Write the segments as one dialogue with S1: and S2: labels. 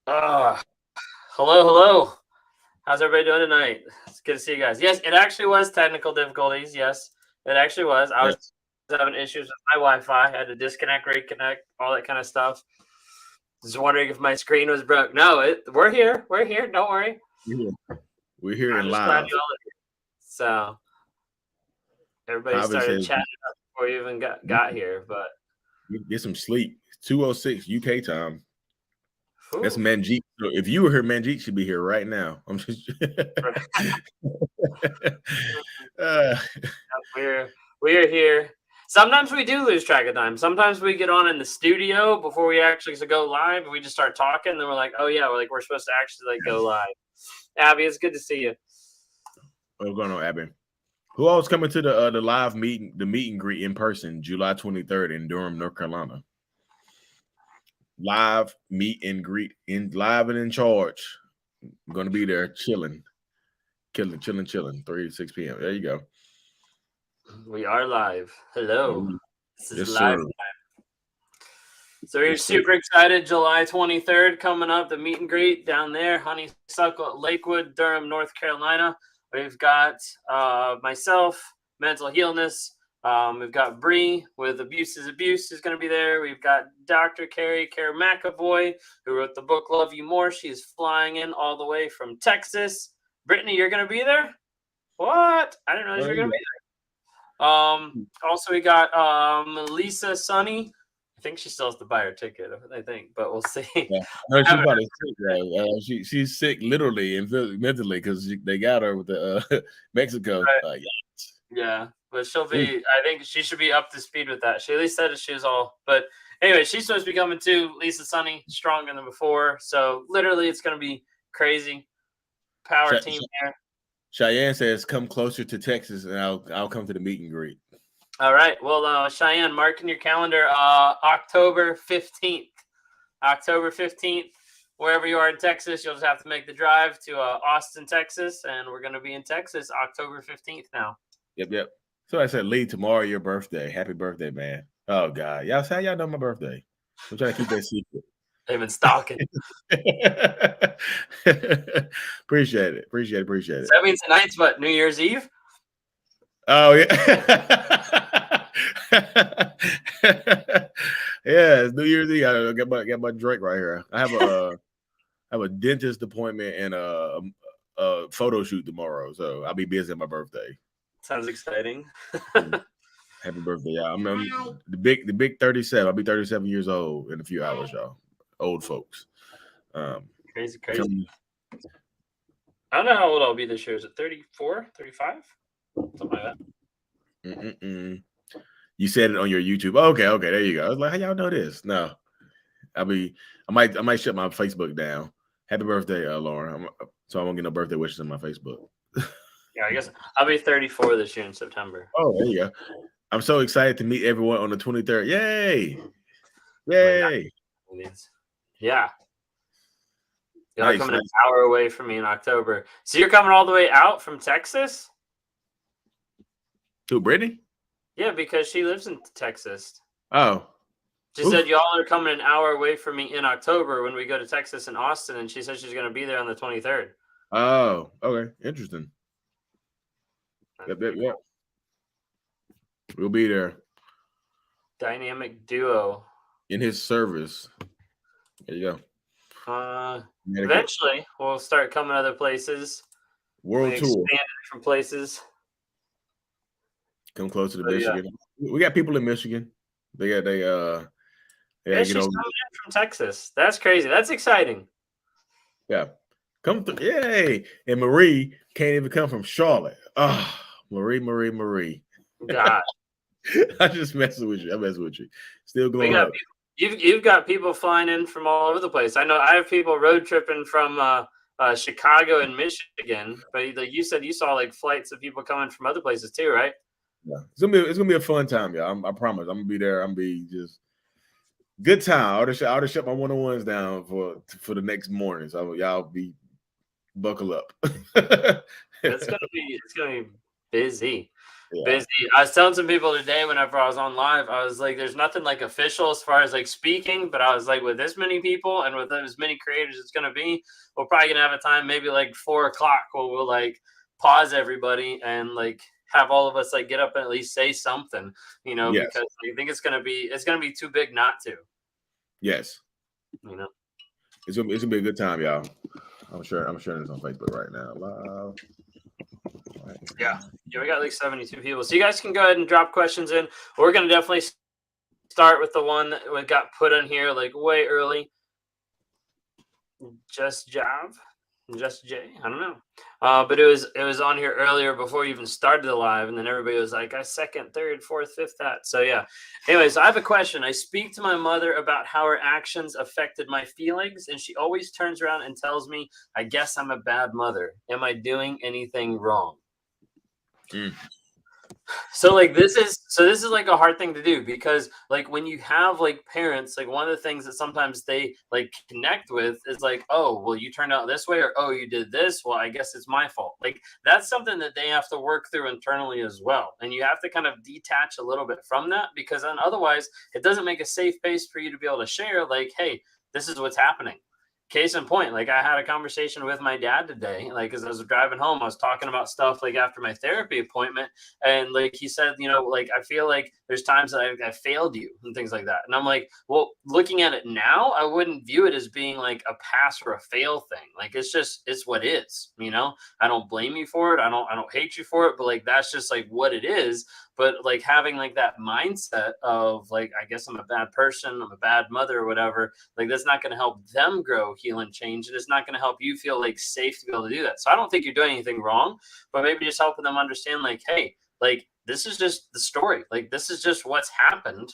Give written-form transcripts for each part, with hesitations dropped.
S1: Uh, hello. How's everybody doing tonight? It's good to see you guys. Yes, it actually was technical difficulties. Yes, it actually was. I was
S2: Yes.
S1: having issues with my Wi-Fi. I had to disconnect, reconnect, all that kind of stuff. Just wondering if my screen was broke. No, we're here. We're here. Don't worry.
S2: We're here
S1: I'm
S2: and
S1: just glad
S2: live.
S1: you all are here. So everybody
S2: Javi
S1: started
S2: says
S1: chatting up before you even got here. But
S2: get some sleep. It's 2:06 UK time. That's
S1: whew,
S2: Manjeet. So if you were here, Manjeet should be here right now. I'm just uh,
S1: we're here. Sometimes we do lose track of time. Sometimes we get on in the studio before we actually go live, and we just start talking. And then we're like, oh yeah, we're supposed to actually go live. Abby, it's good to see you.
S2: what's going on, Abby? Who else coming to the live meeting, the meet and greet in person, July 23rd in Durham, North Carolina? Live meet and greet live and in charge. I'm gonna be there chilling, chilling, 3 to 6 p.m. There you go.
S1: We are live. Hello. This is
S2: Yes,
S1: live.
S2: sir.
S1: So we're
S2: Yes, sir.
S1: super excited. July 23rd coming up, the meet and greet down there, Honeysuckle at Lakewood, Durham, North Carolina. We've got myself, Mental Healness. We've got Bree with Abuse is Abuse is going to be there. We've got Dr. Carrie McAvoy, who wrote the book Love You More. She's flying in all the way from Texas. Brittany, you're going to be there? What? I didn't know you were going to be there. Also, we got Lisa Sunny. I think she still has to buy her ticket, I think, but we'll see.
S2: Yeah. No, she's probably sick, right? She's sick literally and mentally because they got her with the Mexico.
S1: Right. Yeah, but she'll be. I think she should be up to speed with that. She at least said that she was all. But anyway, she's supposed to be coming too. Lisa Sunny, stronger than before. So literally, it's going to be crazy. Power team here.
S2: Cheyenne says, "Come closer to Texas, and I'll come to the meet and greet."
S1: All right. Well, Cheyenne, mark in your calendar. October 15th. October 15th. Wherever you are in Texas, you'll just have to make the drive to Austin, Texas, and we're going to be in Texas October 15th now.
S2: Yep. So I said, Lee, tomorrow your birthday. Happy birthday, man. Oh God, how y'all know my birthday? I'm trying to keep that secret.
S1: They've been stalking.
S2: Appreciate it.
S1: So that means tonight's what? New Year's Eve?
S2: Oh yeah. Yeah, it's New Year's Eve. I got my drink right here. I have a dentist appointment and a photo shoot tomorrow, so I'll be busy on my birthday.
S1: Sounds exciting.
S2: Happy birthday, y'all. I'm the big 37. I'll be 37 years old in a few hours, y'all. Old folks.
S1: Crazy. I don't know how old I'll be this year. Is it 34, 35? Something like that.
S2: You said it on your YouTube. Okay, there you go. I was like, how y'all know this? No. I might shut my Facebook down. Happy birthday, Lauren. So I won't get no birthday wishes on my Facebook.
S1: Yeah, I guess I'll be 34 this year in September.
S2: Oh, there you go. I'm so excited to meet everyone on the 23rd. Yay!
S1: Yeah. You're coming an hour away from me in October. So you're coming all the way out from Texas?
S2: Who, Brittany?
S1: Yeah, because she lives in Texas.
S2: Oh.
S1: She said y'all are coming an hour away from me in October when we go to Texas and Austin, and she said she's going to be there on the 23rd.
S2: Oh, okay. Interesting. Yep. We'll be there.
S1: Dynamic duo.
S2: In his service. There you
S1: go. Eventually, we'll start coming other places.
S2: World tour.
S1: Expand different places.
S2: Come close to Michigan. Yeah. We got people in Michigan. She's coming in
S1: from Texas. That's crazy. That's exciting.
S2: Yeah. Come through. Yay. And Marie can't even come from Charlotte. Oh, Marie.
S1: God.
S2: I'm just messing with you. Still going up.
S1: You've got people flying in from all over the place. I know I have people road tripping from Chicago and Michigan, but like you said, you saw like flights of people coming from other places too, right?
S2: Yeah, it's gonna be a fun time, y'all. I promise. I'm gonna be there. I'm gonna be just good time. I'll just shut my one-on-ones down for the next morning, so y'all be buckle up.
S1: It's gonna be busy. Busy. I was telling some people today whenever I was on live, I was like, there's nothing like official as far as like speaking, but I was like, with this many people and with as many creators it's going to be, we're probably going to have a time maybe like 4 o'clock where we'll like pause everybody and like have all of us like get up and at least say something,
S2: Yes.
S1: because I think it's going to be too big not to,
S2: Yes. It's gonna be a good time, y'all. I'm sharing this on Facebook right now. Live.
S1: Yeah, we got like 72 people, so you guys can go ahead and drop questions in. We're gonna definitely start with the one that we got put in here like way early. Just Jay, I don't know, but it was on here earlier before we even started the live, and then everybody was like, I second, third, fourth, fifth that. So yeah. Anyways, I have a question. I speak to my mother about how her actions affected my feelings, and she always turns around and tells me, I guess I'm a bad mother. Am I doing anything wrong? So like this is like a hard thing to do, because like when you have like parents, like one of the things that sometimes they like connect with is like, oh, well, you turned out this way, or oh, you did this, well, I guess it's my fault. Like that's something that they have to work through internally as well, and you have to kind of detach a little bit from that, because then otherwise it doesn't make a safe space for you to be able to share like, hey, this is what's happening. Case in point, like I had a conversation with my dad today, like as I was driving home, I was talking about stuff like after my therapy appointment, and like he said, like I feel like there's times that I failed you and things like that, and I'm like, well, looking at it now, I wouldn't view it as being like a pass or a fail thing. Like it's what is. I don't blame you for it. I don't hate you for it, but like that's just like what it is. But like having like that mindset of like, I guess I'm a bad person, I'm a bad mother or whatever, like that's not going to help them grow, heal, and change. And it's not going to help you feel like safe to be able to do that. So I don't think you're doing anything wrong, but maybe just helping them understand like, hey, like this is just the story. Like this is just what's happened.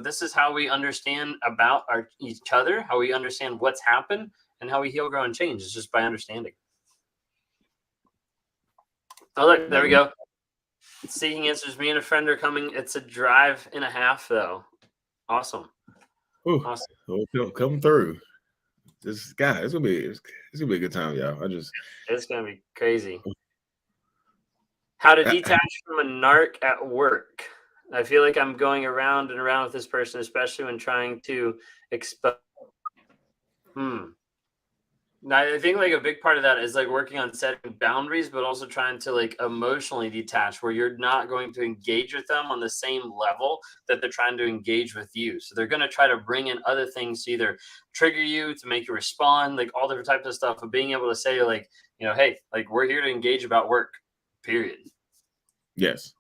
S1: This is how we understand about each other, how we understand what's happened, and how we heal, grow, and change is just by understanding. Oh, look, there we go. Seeking answers. Me and a friend are coming. It's a drive and a half, though. Awesome.
S2: Ooh, awesome. Come through. It's gonna be a good time, y'all.
S1: It's gonna be crazy. How to detach from a narc at work. I feel like I'm going around and around with this person, especially when trying to expel. I think like a big part of that is like working on setting boundaries, but also trying to like emotionally detach, where you're not going to engage with them on the same level that they're trying to engage with you. So they're going to try to bring in other things to either trigger you, to make you respond, like all different types of stuff, of being able to say like, hey, like we're here to engage about work, period.
S2: Yes.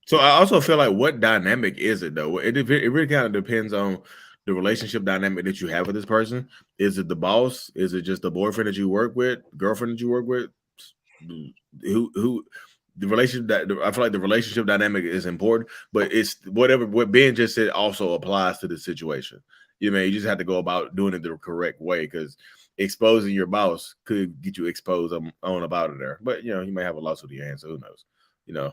S2: So I also feel like, what dynamic is it though? It really kind of depends on the relationship dynamic that you have with this person. Is it the boss? Is it just the boyfriend that you work with, girlfriend that you work with? Who the relationship that I feel like the relationship dynamic is important, but it's what Ben just said also applies to the situation. You just have to go about doing it the correct way, because exposing your boss could get you exposed on about it there. But you may have a lawsuit in your hands, so who knows?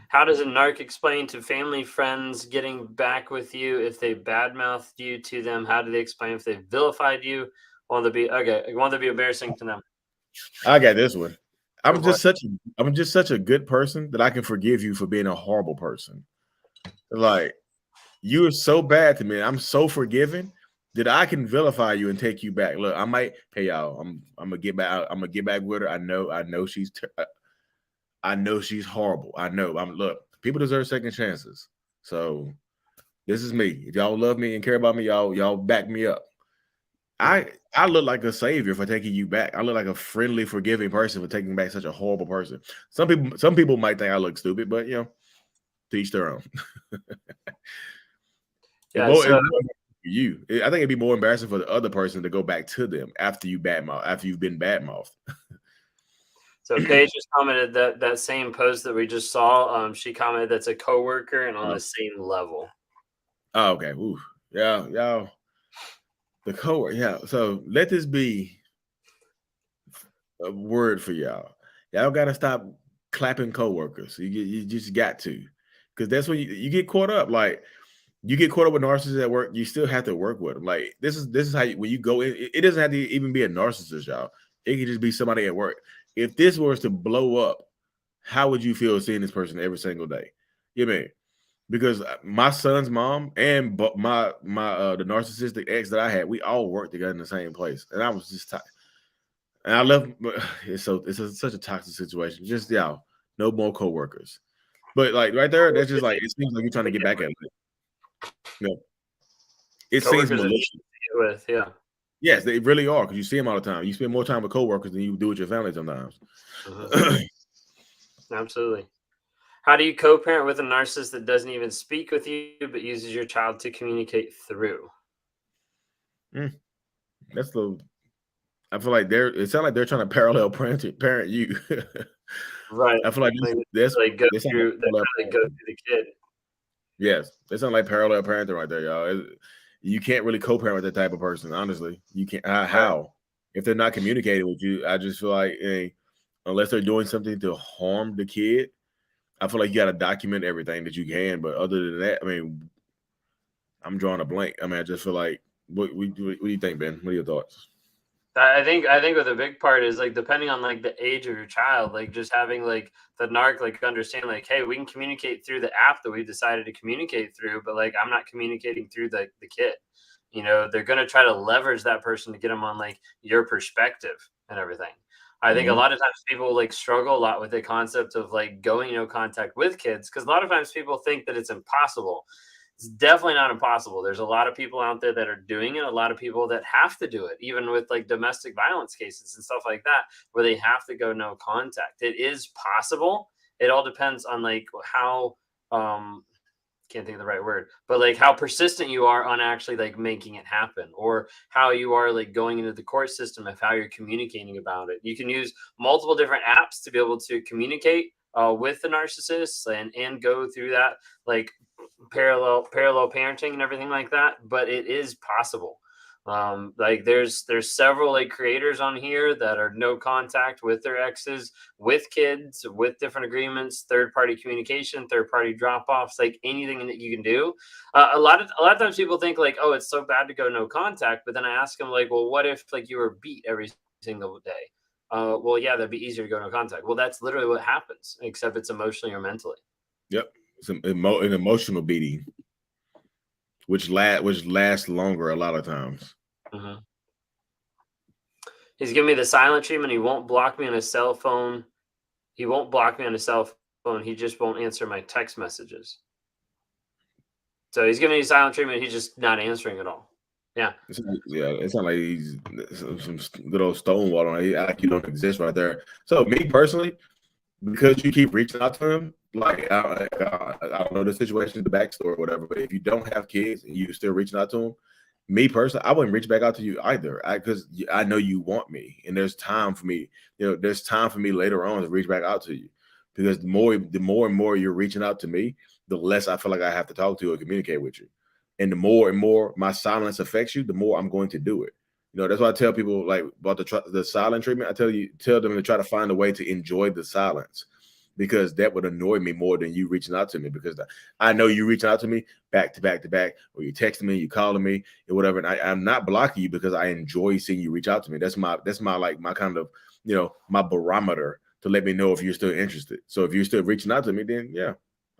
S1: How does a narc explain to family, friends getting back with you if they badmouthed you to them? How do they explain if they vilified you? Want to be embarrassing to them?
S2: I got this one. I'm just such a good person that I can forgive you for being a horrible person. Like, you are so bad to me. I'm so forgiving that I can vilify you and take you back. Look, I might pay y'all. I'm gonna get back. I'm gonna get back with her. I know she's. I know she's horrible. I know. Look, people deserve second chances. So this is me. If y'all love me and care about me, y'all back me up. I look like a savior for taking you back. I look like a friendly, forgiving person for taking back such a horrible person. Some people might think I look stupid, but to each their own.
S1: Yeah,
S2: you. I think it'd be more embarrassing for the other person to go back to them after you've been badmouthed.
S1: So Paige just commented that same post that we just saw. She commented that's a coworker and on the same level.
S2: Oh, okay. Ooh. Yeah, y'all. The coworker. Yeah. So let this be a word for y'all. Y'all gotta stop clapping coworkers. You just got to, because that's when you get caught up. Like, you get caught up with narcissists at work, you still have to work with them. Like, this is how when you go in, it doesn't have to even be a narcissist, y'all. It can just be somebody at work. if this was to blow up, how would you feel seeing this person every single day? You know what I mean? Because my son's mom and my the narcissistic ex that I had, we all worked together in the same place, and I was just tired. And I left. It's such a toxic situation. Just y'all, no more coworkers. But like right there, that's just like it seems like you're trying to get back at it. You know, it seems
S1: Coworkers are
S2: malicious.
S1: easy to get with, yeah.
S2: Yes, they really are because you see them all the time. You spend more time with coworkers than you do with your family sometimes.
S1: Absolutely. How do you co-parent with a narcissist that doesn't even speak with you but uses your child to communicate through?
S2: That's the. I feel like it sounds like they're trying to parallel parent you.
S1: Right.
S2: I feel like that's
S1: Like go
S2: they sound
S1: through the kid.
S2: Yes, they sound like parallel parenting right there, y'all. You can't really co-parent with that type of person, honestly. You can't. How? If they're not communicating with you, I just feel like, unless they're doing something to harm the kid, I feel like you got to document everything that you can. But other than that, I mean, I'm drawing a blank. I mean, I just feel like, what do you think, Ben? What are your thoughts?
S1: I think what the big part is, like, depending on like the age of your child, like just having like the narc like understand like, hey, we can communicate through the app that we've decided to communicate through, but like I'm not communicating through the kid. You know, they're gonna try to leverage that person to get them on like your perspective and everything. I think a lot of times people like struggle a lot with the concept of like going no contact with kids because a lot of times people think that it's impossible. It's definitely not impossible. There's a lot of people out there that are doing it, a lot of people that have to do it, even with like domestic violence cases and stuff like that, where they have to go no contact. It is possible. It all depends on like how can't think of the right word, but like how persistent you are on actually like making it happen, or how you are like going into the court system of how you're communicating about it. You can use multiple different apps to be able to communicate with the narcissists and go through that like parallel parenting and everything like that, but it is possible. Like there's several like creators on here that are no contact with their exes, with kids, with different agreements, third party communication, third party drop offs, like anything that you can do. A lot of times people think like, oh, it's so bad to go no contact, but then I ask them like, well, what if like you were beat every single day? Well, yeah, that'd be easier to go no contact. Well, that's literally what happens, except it's emotionally or mentally.
S2: Yep, it's an emotional beating, which lasts longer a lot of times.
S1: Mm-hmm. He's giving me the silent treatment. He won't block me on his cell phone. He won't block me on his cell phone. He just won't answer my text messages. So he's giving me silent treatment. He's just not answering at all. Yeah.
S2: It's not like he's some little stonewall on it. Like you don't exist right there. So me personally, because you keep reaching out to him, like I don't know the situation, the backstory, or whatever. But if you don't have kids and you're still reaching out to him, me personally, I wouldn't reach back out to you either. Because I know you want me, and there's time for me. There's time for me later on to reach back out to you. Because the more and more you're reaching out to me, the less I feel like I have to talk to you or communicate with you. And the more and more my silence affects you, the more I'm going to do it. That's why I tell people like about the silent treatment. I tell them to try to find a way to enjoy the silence, because that would annoy me more than you reaching out to me, because I know you reaching out to me back to back to back, or you texting me, you calling me, or whatever. And I'm not blocking you because I enjoy seeing you reach out to me. That's my like my kind of, my barometer to let me know if you're still interested. So if you're still reaching out to me, then yeah,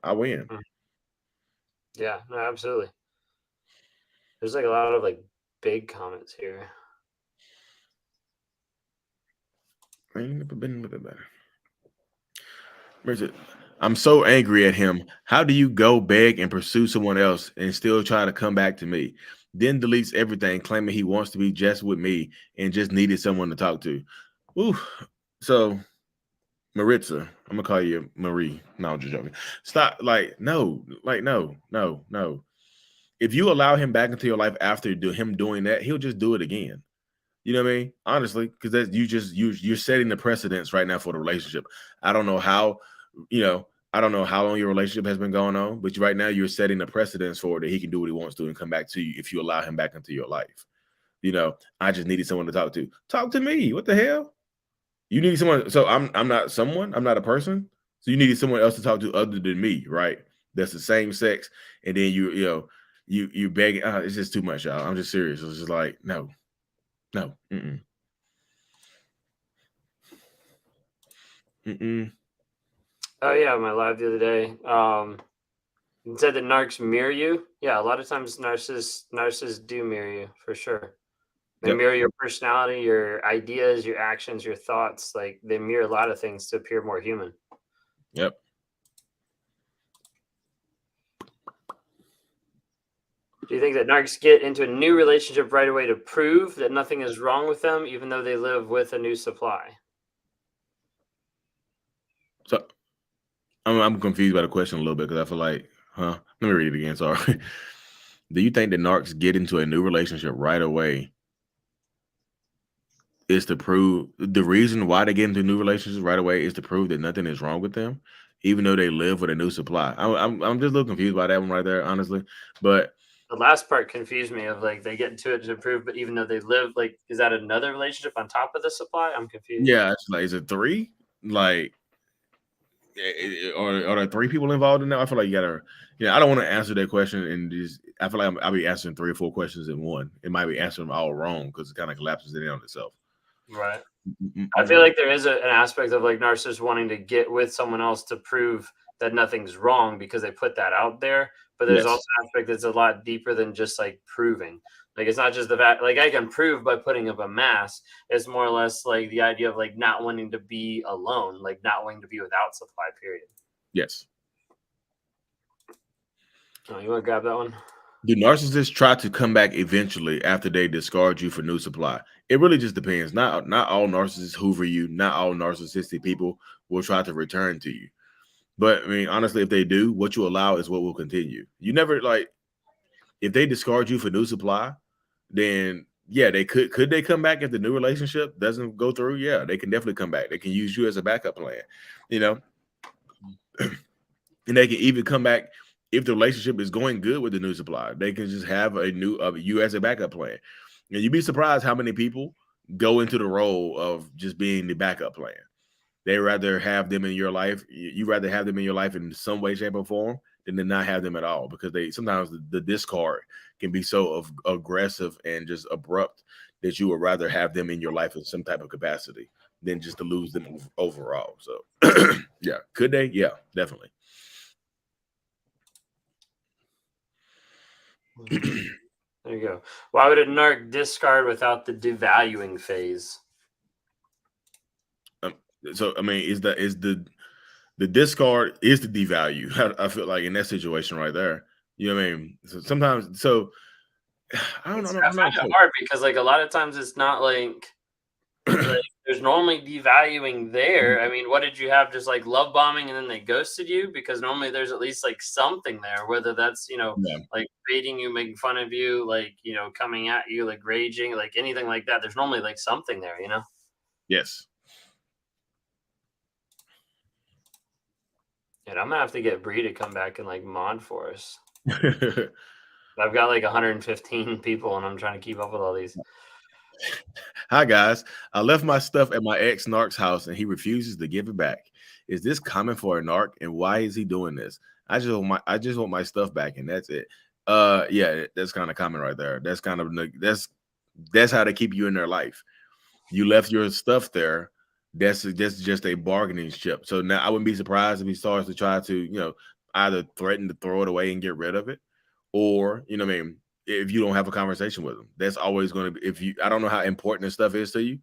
S2: I win.
S1: Yeah, no, absolutely. There's like a lot of like big comments here.
S2: I ain't never been with it better. Where's it? I'm so angry at him. How do you go beg and pursue someone else and still try to come back to me? Then deletes everything, claiming he wants to be just with me and just needed someone to talk to. Ooh. So, Maritza, I'm gonna call you Marie. No, I'm just joking. Stop. No. If you allow him back into your life after him doing that, he'll just do it again. You know what I mean? Honestly, because you're setting the precedence right now for the relationship. I don't know how long your relationship has been going on, but right now you're setting the precedence for that he can do what he wants to and come back to you if you allow him back into your life. I just needed someone to talk to. Talk to me. What the hell? You need someone. So I'm not someone. I'm not a person. So you needed someone else to talk to other than me, right? That's the same sex. And then you begging. It's just too much, y'all. I'm just serious. It's just like no. Mm-mm.
S1: Oh yeah, my live the other day. It said that narcs mirror you. Yeah, a lot of times narcissists do mirror you for sure. They
S2: Yep.
S1: mirror your personality, your ideas, your actions, your thoughts. Like they mirror a lot of things to appear more human.
S2: Yep.
S1: Do you think that narcs get into a new relationship right away to prove that nothing is wrong with them, even though they live with a new supply?
S2: So I'm confused by the question a little bit because I feel like, huh? Let me read it again. Sorry. Do you think that narcs get into a new relationship right away is to prove the reason why they get into new relationships right away is to prove that nothing is wrong with them, even though they live with a new supply? I'm just a little confused by that one right there, honestly. But
S1: The last part confused me of like they get into it to prove, but even though they live, like, is that another relationship on top of the supply? I'm confused.
S2: yeah, it's like, is it three? Like, are there three people involved in that? I feel like you gotta. Yeah, I don't want to answer that question and just. I feel like I'll be answering 3 or 4 questions in one. It might be answering them all wrong because it kind of collapses it in on itself.
S1: Right. I feel
S2: Mm-mm-mm.
S1: like there is an aspect of like narcissists wanting to get with someone else to prove that nothing's wrong because they put that out there. But there's also
S2: Yes.
S1: an aspect that's a lot deeper than just like proving. Like it's not just the fact like I can prove by putting up a mask. It's more or less like the idea of like not wanting to be alone, like not wanting to be without supply, period.
S2: Yes.
S1: Oh, you want to grab that one?
S2: Do narcissists try to come back eventually after they discard you for new supply? It really just depends. Not all narcissists hoover you. Not all narcissistic people will try to return to you. But I mean, honestly, if they do, what you allow is what will continue. You never like if they discard you for new supply, then yeah, they could they come back if the new relationship doesn't go through? Yeah, they can definitely come back. They can use you as a backup plan, you know, and they can even come back if the relationship is going good with the new supply. They can just have a new you as a backup plan, and you'd be surprised how many people go into the role of just being the backup plan. They rather have them in your life. You rather have them in your life in some way, shape, or form than to not have them at all, because they sometimes the discard can be so aggressive and just abrupt that you would rather have them in your life in some type of capacity than just to lose them overall. So yeah, could they? Yeah, definitely.
S1: There you go. Why would a narc discard without the devaluing phase?
S2: Um, so I mean, is the discard is the devalue? I feel like in that situation right there, you know what I mean. So sometimes, so I don't
S1: It's,
S2: know.
S1: I
S2: I'm
S1: find
S2: not
S1: it
S2: sure.
S1: hard because like a lot of times it's not like there's normally devaluing there. I mean, what did you have? Just like love bombing and then they ghosted you? Because normally there's at least like something there, whether that's,
S2: Yeah.
S1: like baiting you, making fun of you, like, coming at you, like raging, like anything like that. There's normally like something there.
S2: Yes.
S1: And I'm gonna have to get Bree to come back and like mod for us. I've got like 115 people and I'm trying to keep up with all these.
S2: Hi guys. I left my stuff at my ex narc's house and he refuses to give it back. Is this common for a narc and why is he doing this? I just want my stuff back and that's it. Yeah, that's kind of common right there. That's kind of that's how they keep you in their life. You left your stuff there. That's just a bargaining chip. So now I wouldn't be surprised if he starts to try to, either threaten to throw it away and get rid of it, or what I mean, if you don't have a conversation with them. That's always going to be if you I don't know how important this stuff is to you,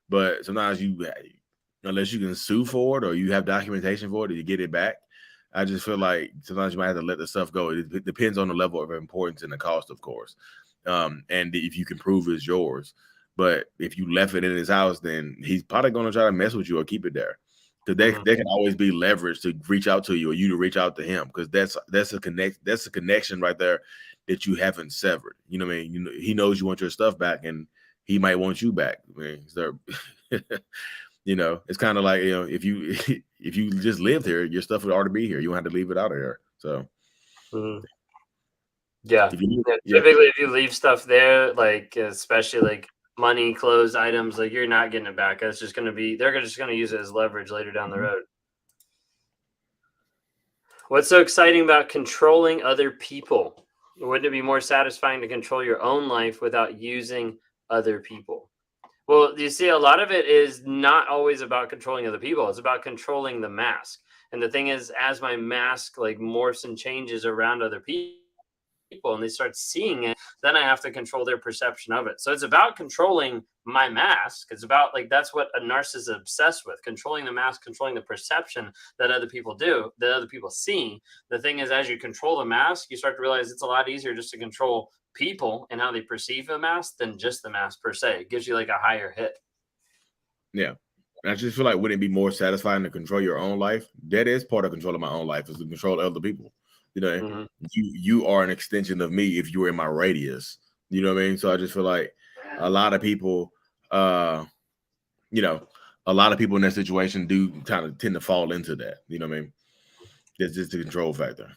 S2: but sometimes unless you can sue for it or you have documentation for it or you get it back, I just feel like sometimes you might have to let the stuff go. It depends on the level of importance and the cost, of course. And if you can prove it's yours. But if you left it in his house, then he's probably going to try to mess with you or keep it there. Because
S1: Mhm.
S2: they can always be leverage to reach out to you or you to reach out to him. Because that's a connection right there that you haven't severed. You know what I mean? He knows you want your stuff back and he might want you back. I mean, it's kind of like, if you if you just lived here, your stuff would already be here. You don't have to leave it out of here. So
S1: Mhm. Yeah.
S2: if you
S1: Yeah,
S2: yeah.
S1: typically, if you leave stuff there, like especially like money, clothes, items, like you're not getting it back. It's just gonna be they're just gonna use it as leverage later down the
S2: Mhm.
S1: road. What's so exciting about controlling other people? Wouldn't it be more satisfying to control your own life without using other people? Well, you see, a lot of it is not always about controlling other people. It's about controlling the mask. And the thing is, as my mask like morphs and changes around other people and they start seeing it, then I have to control their perception of it. So it's about controlling my mask. It's about like that's what a narcissist is obsessed with, controlling the mask, controlling the perception that other people do, that other people see. The thing is, as you control the mask, you start to realize it's a lot easier just to control people and how they perceive the mask than just the mask per se. It gives you like a higher hit.
S2: Yeah. And I just feel like wouldn't it be more satisfying to control your own life? That is part of controlling my own life, is to control other people. You know, you are an extension of me if you were in my radius. You know what I mean? So I just feel like a lot of people, you know, a lot of people in that situation do kind of tend to fall into that. You know what I mean? It's just the control factor.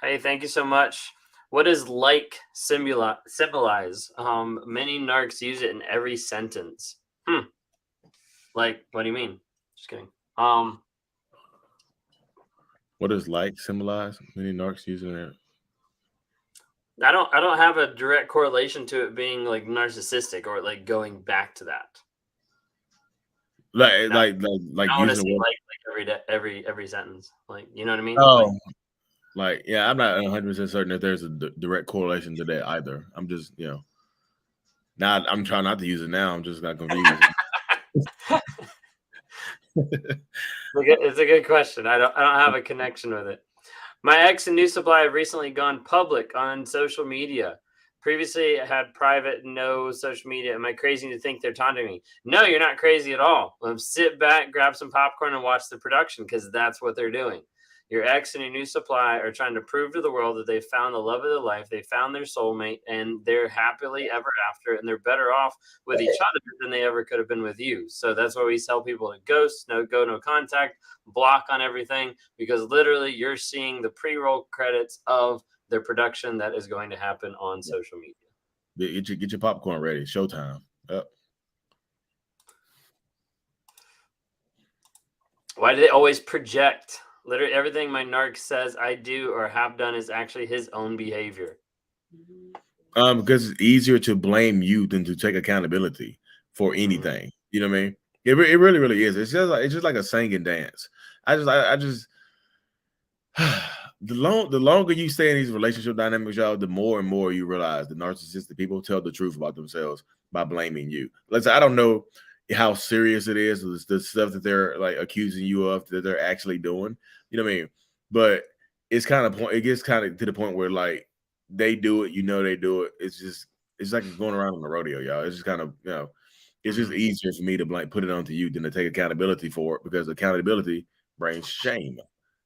S1: Hey, thank you so much. What does like symbolize? Many narcs use it in every sentence. Like, what do you mean? Just kidding.
S2: What does like symbolize? Many narcs using it.
S1: I don't have a direct correlation to it being like narcissistic or like going back to that.
S2: Like
S1: I want to
S2: using
S1: see
S2: the word.
S1: every day, every sentence. Like, you know what I mean?
S2: Oh, like yeah, I'm not 100% certain that there's a direct correlation to that either. I'm just, you know, now I'm trying not to use it now. I'm just got confused.
S1: It's a good question. I don't have a connection with it. My ex and new supply have recently gone public on social media. Previously, I had private, no social media. Am I crazy to think they're taunting me? No, you're not crazy at all. Sit back, grab some popcorn, and watch the production because that's what they're doing. Your ex and your new supply are trying to prove to the world that they found the love of their life, they found their soulmate, and they're happily ever after, and they're better off with each other than they ever could have been with you. So that's why we tell people to ghost, no contact, block on everything, because literally you're seeing the pre-roll credits of their production that is going to happen on social media.
S2: Get your popcorn ready. Showtime. Yep.
S1: Why do they always project? Literally everything my narc says I do or have done is actually his own behavior.
S2: Because it's easier to blame you than to take accountability for anything. You know what I mean? It really, really is. It's just like a singing dance. I just the longer you stay in these relationship dynamics, y'all, the more and more you realize the narcissistic people tell the truth about themselves by blaming you. Let's say I don't know how serious it is, the stuff that they're like accusing you of that they're actually doing. You know what I mean? But it's kind of it gets kind of to the point where like they do it, you know they do it. It's like going around on the rodeo, y'all. It's just kind of, you know, it's just easier for me to like put it onto you than to take accountability for it, because accountability brings shame.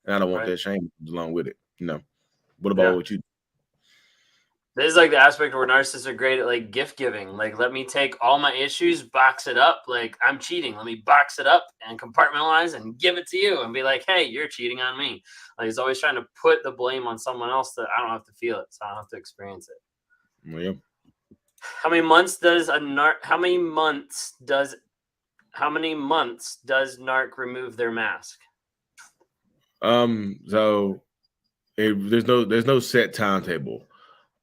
S2: And I don't want that shame along with it. You know. What about what you?
S1: This is like the aspect where narcissists are great at like gift giving. Like, let me take all my issues, box it up. Like, I'm cheating. Let me box it up and compartmentalize and give it to you and be like, hey, you're cheating on me. Like, he's always trying to put the blame on someone else that I don't have to feel it, so I don't have to experience it.
S2: Well, yeah.
S1: How many months does narc remove their mask?
S2: So there's no set timetable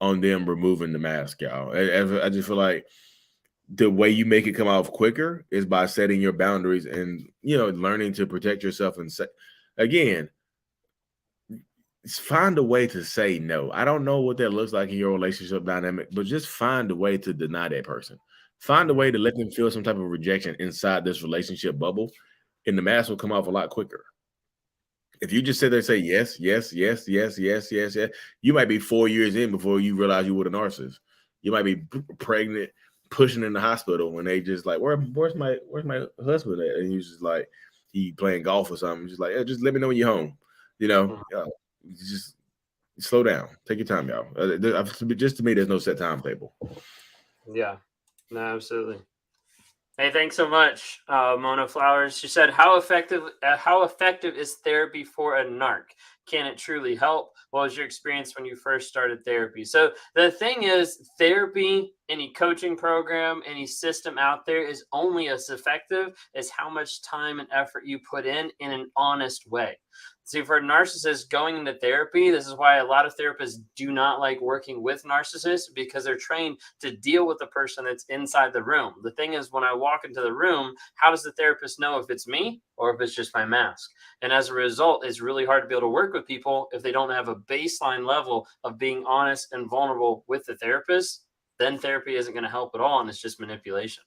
S2: on them removing the mask, y'all. I just feel like the way you make it come off quicker is by setting your boundaries and, you know, learning to protect yourself and say, again, find a way to say no. I don't know what that looks like in your relationship dynamic, but just find a way to deny that person. Find a way to let them feel some type of rejection inside this relationship bubble, and the mask will come off a lot quicker. If you just sit there and say yes, yes, yes, yes, yes, yes, yes, you might be 4 years in before you realize you were a narcissist. You might be pregnant, pushing in the hospital when they just like, where's my husband at? And he's just like, he playing golf or something. Just like, just let me know when you're home. You know, just slow down. Take your time, y'all. Just to me, there's no set timetable.
S1: Yeah, no, absolutely. Hey, thanks so much, Mona Flowers. She said, how effective is therapy for a narc? Can it truly help? What was your experience when you first started therapy? So the thing is, therapy, any coaching program, any system out there is only as effective as how much time and effort you put in an honest way. See, for narcissists going into therapy, this is why a lot of therapists do not like working with narcissists, because they're trained to deal with the person that's inside the room. The thing is, when I walk into the room, how does the therapist know if it's me or if it's just my mask? And as a result, it's really hard to be able to work with people if they don't have a baseline level of being honest and vulnerable with the therapist. Then therapy isn't going to help at all, and it's just manipulation.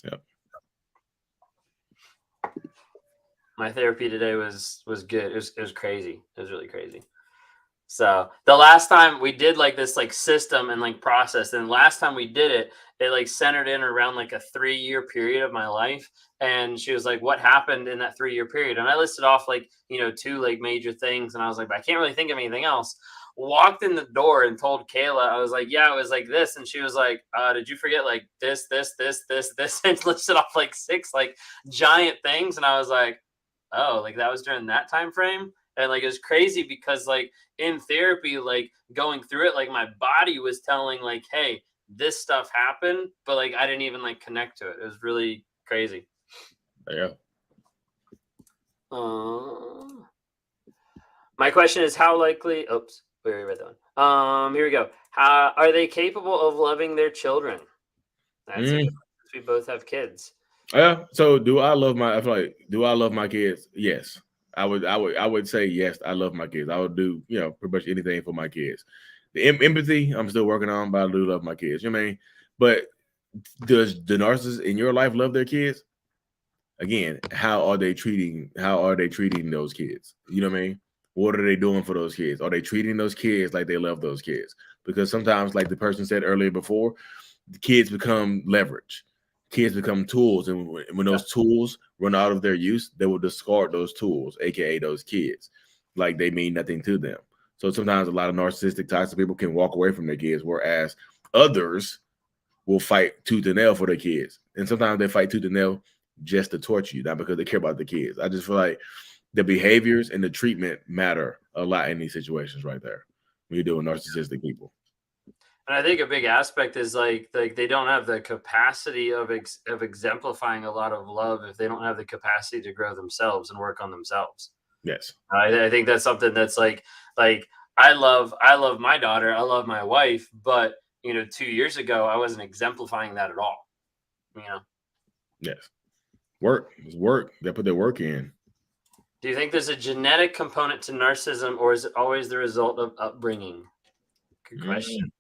S2: Yep.
S1: My therapy today was good. It was crazy. It was really crazy. So the last time we did like this like system and like process, and last time we did it, it like centered in around like a 3-year period of my life. And she was like, what happened in that 3-year period? And I listed off like, 2 like major things. And I was like, but I can't really think of anything else. Walked in the door and told Kayla, I was like, yeah, it was like this. And she was like, did you forget like this, and listed off like 6 like giant things. And I was like, oh, like that was during that time frame. And like it was crazy because like in therapy, like going through it, like my body was telling like, hey, this stuff happened, but like I didn't even like connect to it. It was really crazy.
S2: Yeah.
S1: My question is, how likely? Oops, we already read that one. Here we go. How are they capable of loving their children? That's it. We both have kids.
S2: Yeah. So do I love my? I feel like, do I love my kids? Yes. I would say yes. I love my kids. I would do pretty much anything for my kids. The empathy I'm still working on, but I do love my kids. You know what I mean? But does the narcissist in your life love their kids? Again, how are they treating those kids? You know what I mean? What are they doing for those kids? Are they treating those kids like they love those kids? Because sometimes, like the person said earlier before, the kids become leverage. Kids become tools, and when those tools run out of their use, they will discard those tools, aka those kids, like they mean nothing to them. So sometimes a lot of narcissistic toxic people can walk away from their kids, whereas others will fight tooth and nail for their kids. And sometimes they fight tooth and nail just to torture you, not because they care about the kids. I just feel like the behaviors and the treatment matter a lot in these situations right there when you're doing narcissistic people.
S1: And I think a big aspect is like they don't have the capacity of exemplifying a lot of love if they don't have the capacity to grow themselves and work on themselves.
S2: Yes.
S1: I think that's something that's like I love my daughter, I love my wife, but 2 years ago I wasn't exemplifying that at all.
S2: Yes. Work. It's work. They put their work in.
S1: Do you think there's a genetic component to narcissism, or is it always the result of upbringing? Good question.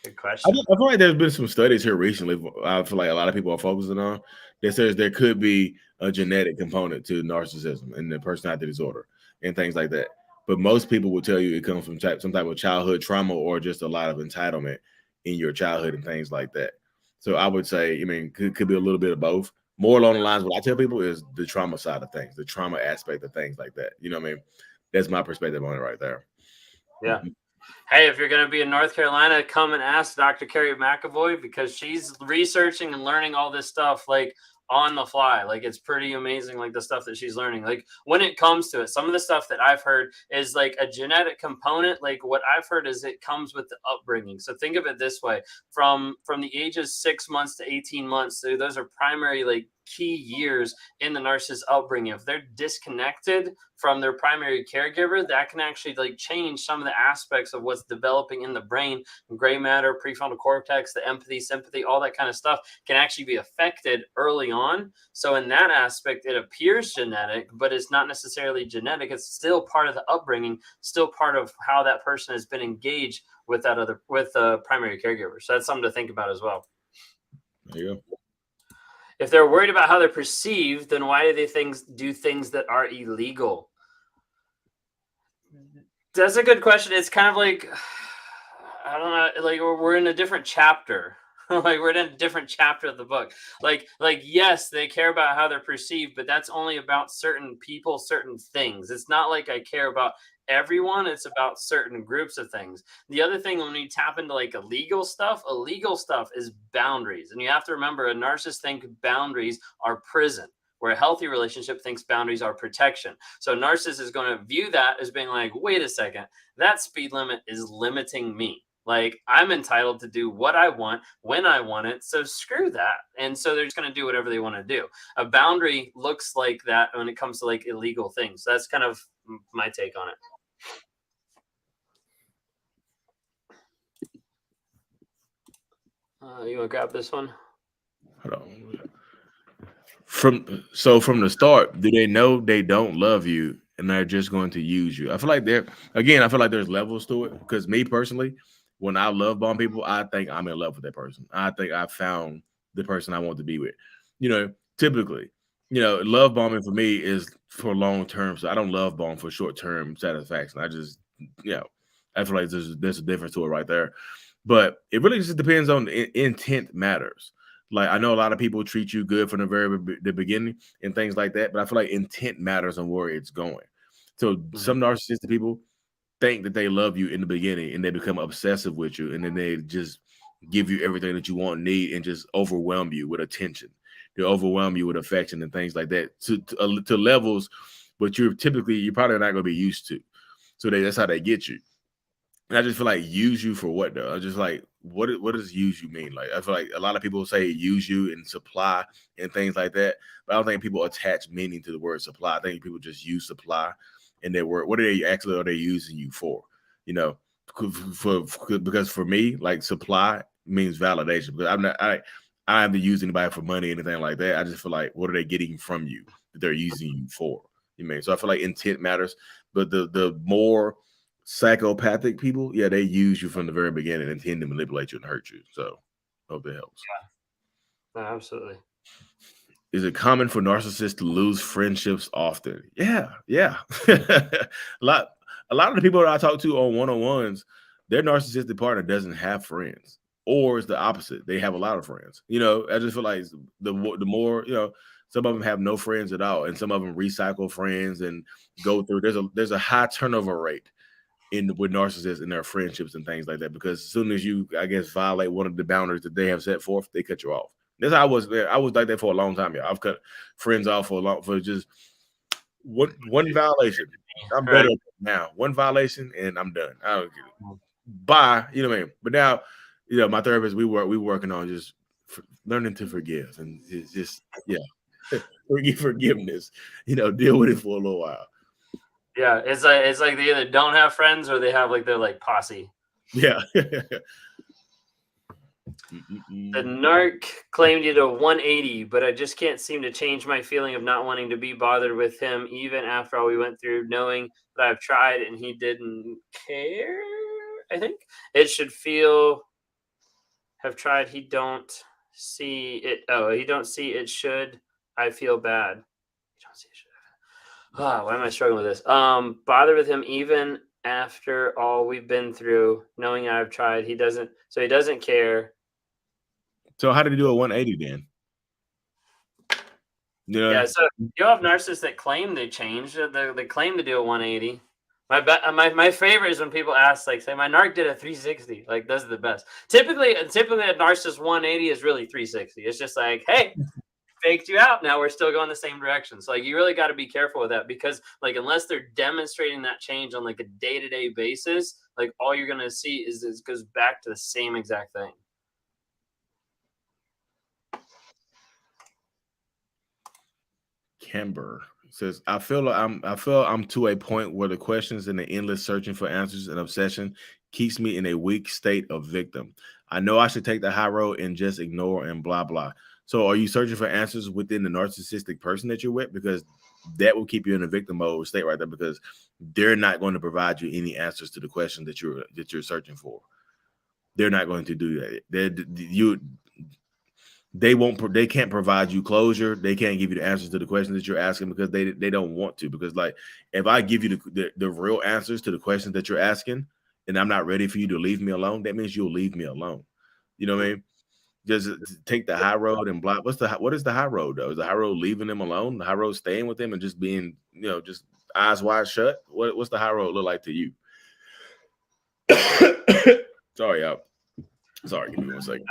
S1: Good question.
S2: I feel like there's been some studies here recently. I feel like a lot of people are focusing on that says there could be a genetic component to narcissism and the personality disorder and things like that. But most people will tell you it comes from some type of childhood trauma or just a lot of entitlement in your childhood and things like that. So I would say, could be a little bit of both. More along the lines, what I tell people is the trauma side of things, the trauma aspect of things like that. You know what I mean? That's my perspective on it right there.
S1: Yeah. Hey, if you're going to be in North Carolina, come and ask Dr. Carrie McAvoy, because she's researching and learning all this stuff like on the fly. Like it's pretty amazing, like the stuff that she's learning. Like when it comes to it, some of the stuff that I've heard is like a genetic component. Like what I've heard is it comes with the upbringing. So think of it this way: from the ages 6 months to 18 months, so those are primary like key years in the narcissist upbringing. If they're disconnected from their primary caregiver, that can actually like change some of the aspects of what's developing in the brain. Gray matter, prefrontal cortex, the empathy, sympathy, all that kind of stuff can actually be affected early on. So in that aspect, it appears genetic, but it's not necessarily genetic. It's still part of the upbringing, still part of how that person has been engaged with the primary caregiver. So that's something to think about as well.
S2: There you go.
S1: If they're worried about how they're perceived, then why do they do things that are illegal? That's a good question. It's kind of like, I don't know, like we're in a different chapter. Like we're in a different chapter of the book. Like yes, they care about how they're perceived, but that's only about certain people, certain things. It's not like I care about everyone. It's about certain groups of things. The other thing, when you tap into like illegal stuff is boundaries. And you have to remember, a narcissist thinks boundaries are prison, where a healthy relationship thinks boundaries are protection. So a narcissist is going to view that as being like, wait a second, that speed limit is limiting me. Like I'm entitled to do what I want when I want it. So screw that. And so they're just going to do whatever they want to do. A boundary looks like that when it comes to like illegal things. That's kind of my take on it. You want to grab this one?
S2: Hold on. From the start, do they know they don't love you and they're just going to use you? I feel like there's levels to it. Because me personally, when I love bomb people, I think I'm in love with that person. I think I found the person I want to be with. Typically, love bombing for me is for long term. So I don't love bomb for short term satisfaction. I just, I feel like there's a difference to it right there. But it really just depends on intent matters. Like, I know a lot of people treat you good from the beginning and things like that, but I feel like intent matters on where it's going. So some narcissistic people think that they love you in the beginning and they become obsessive with you, and then they just give you everything that you want and need and just overwhelm you with attention. They overwhelm you with affection and things like that to levels, but you're probably not going to be used to. So that's how they get you. And I just feel like use you for what though? I just like, what does use you mean? Like, I feel like a lot of people say use you and supply and things like that, but I don't think people attach meaning to the word supply. I think people just use supply and their word. What are they using you for? Because for me, like, supply means validation. Because I haven't used anybody for money or anything like that. I just feel like, what are they getting from you that they're using you for? So I feel like intent matters, but the more psychopathic people, they use you from the very beginning and tend to manipulate you and hurt you. So hope that helps.
S1: Yeah, absolutely.
S2: Is it common for narcissists to lose friendships often? Yeah. a lot of the people that I talk to on one-on-ones, their narcissistic partner doesn't have friends, or it's the opposite. They have a lot of friends. I just feel like the more, some of them have no friends at all, and some of them recycle friends and go through. There's a high turnover rate with narcissists in their friendships and things like that, because as soon as you, I guess, violate one of the boundaries that they have set forth, they cut you off. That's how I was there. I was like that for a long time. I've cut friends off for just one violation. I'm better now. One violation and I'm done. I don't get it. Bye. You know what I mean? But now, my therapist, we working on just learning to forgive, and it's just forgiveness. Deal with it for a little while.
S1: Yeah, it's like they either don't have friends or they have like their like posse.
S2: Yeah.
S1: The narc claimed you to 180, but I just can't seem to change my feeling of not wanting to be bothered with him, even after all we went through, knowing that I've tried and he didn't care. I think it should feel have tried. He don't see it. Oh, he don't see it should. I feel bad. He don't see it should. Why am I struggling with this? Bother with him even after all we've been through, knowing I've tried. He doesn't care.
S2: So how did he do a 180 then?
S1: Yeah, so you have narcissists that claim they changed. They claim to do a 180. My favorite is when people ask, like, say, my narc did a 360. Like, those are the best. Typically a narcissist 180 is really 360. It's just like, hey, faked you out. Now we're still going the same direction. So like, you really got to be careful with that, because like, unless they're demonstrating that change on like a day-to-day basis, like all you're gonna see is it goes back to the same exact thing.
S2: Camber says, I feel I'm to a point where the questions and the endless searching for answers and obsession keeps me in a weak state of victim. I know I should take the high road and just ignore and blah blah. So are you searching for answers within the narcissistic person that you're with? Because that will keep you in a victim mode state right there, because they're not going to provide you any answers to the question that you're searching for. They're not going to do that. They can't provide you closure. They can't give you the answers to the questions that you're asking, because they don't want to. Because like, if I give you the real answers to the questions that you're asking, and I'm not ready for you to leave me alone, that means you'll leave me alone. You know what I mean? Just take the high road and block. What is the high road though? Is the high road leaving them alone? The high road staying with them and just being, just eyes wide shut? What's the high road look like to you? Sorry, y'all. Sorry, give me 1 second.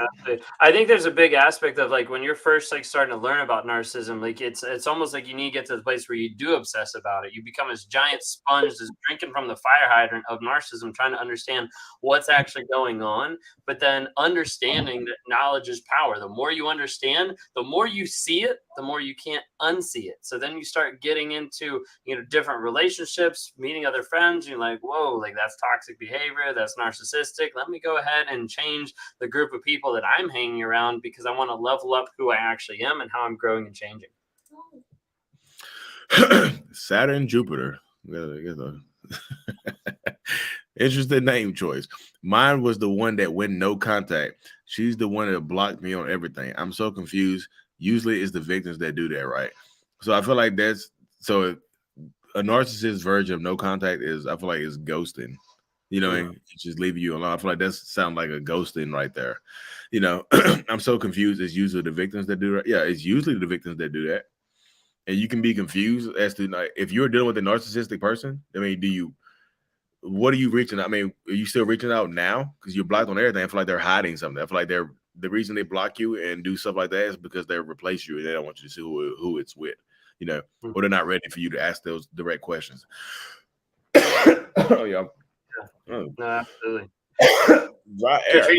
S1: I think there's a big aspect of like when you're first like starting to learn about narcissism, like it's almost like you need to get to the place where you do obsess about it. You become this giant sponge that's drinking from the fire hydrant of narcissism, trying to understand what's actually going on. But then understanding that knowledge is power. The more you understand, the more you see it, the more you can't unsee it. So then you start getting into, you know, different relationships, meeting other friends. You're like, whoa, like that's toxic behavior, that's narcissistic. Let me go ahead and change the group of people that I'm hanging around because I want to level up who I actually am and how I'm growing and changing.
S2: Saturn, Jupiter. Interesting name choice. Mine was the one that went no contact. She's the one that blocked me on everything. I'm so confused. Usually it's the victims that do that, right? So I feel like that's so a narcissist version of no contact is, I feel like, it's ghosting. You know, and just leaving you alone. I feel like that sounds like a ghosting right there. You know, I'm so confused. It's usually the victims that do that. Yeah, it's usually the victims that do that. And you can be confused as to, like, if you're dealing with a narcissistic person, I mean, what are you reaching out? I mean, are you still reaching out now? Because you're blocked on everything. I feel like they're hiding something. I feel like the reason they block you and do stuff like that is because they replace you and they don't want you to see who it's with, you know, or they're not ready for you to ask those direct questions. Oh, yeah.
S1: Oh. No, absolutely.
S2: Dry air.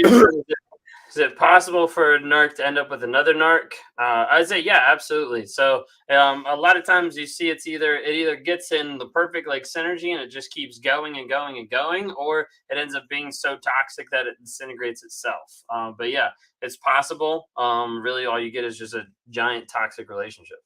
S1: Is it possible for a narc to end up with another narc? I'd say, yeah, absolutely. So a lot of times you see it either gets in the perfect like synergy and it just keeps going and going and going, or it ends up being so toxic that it disintegrates itself. But yeah, it's possible. Really, all you get is just a giant toxic relationship.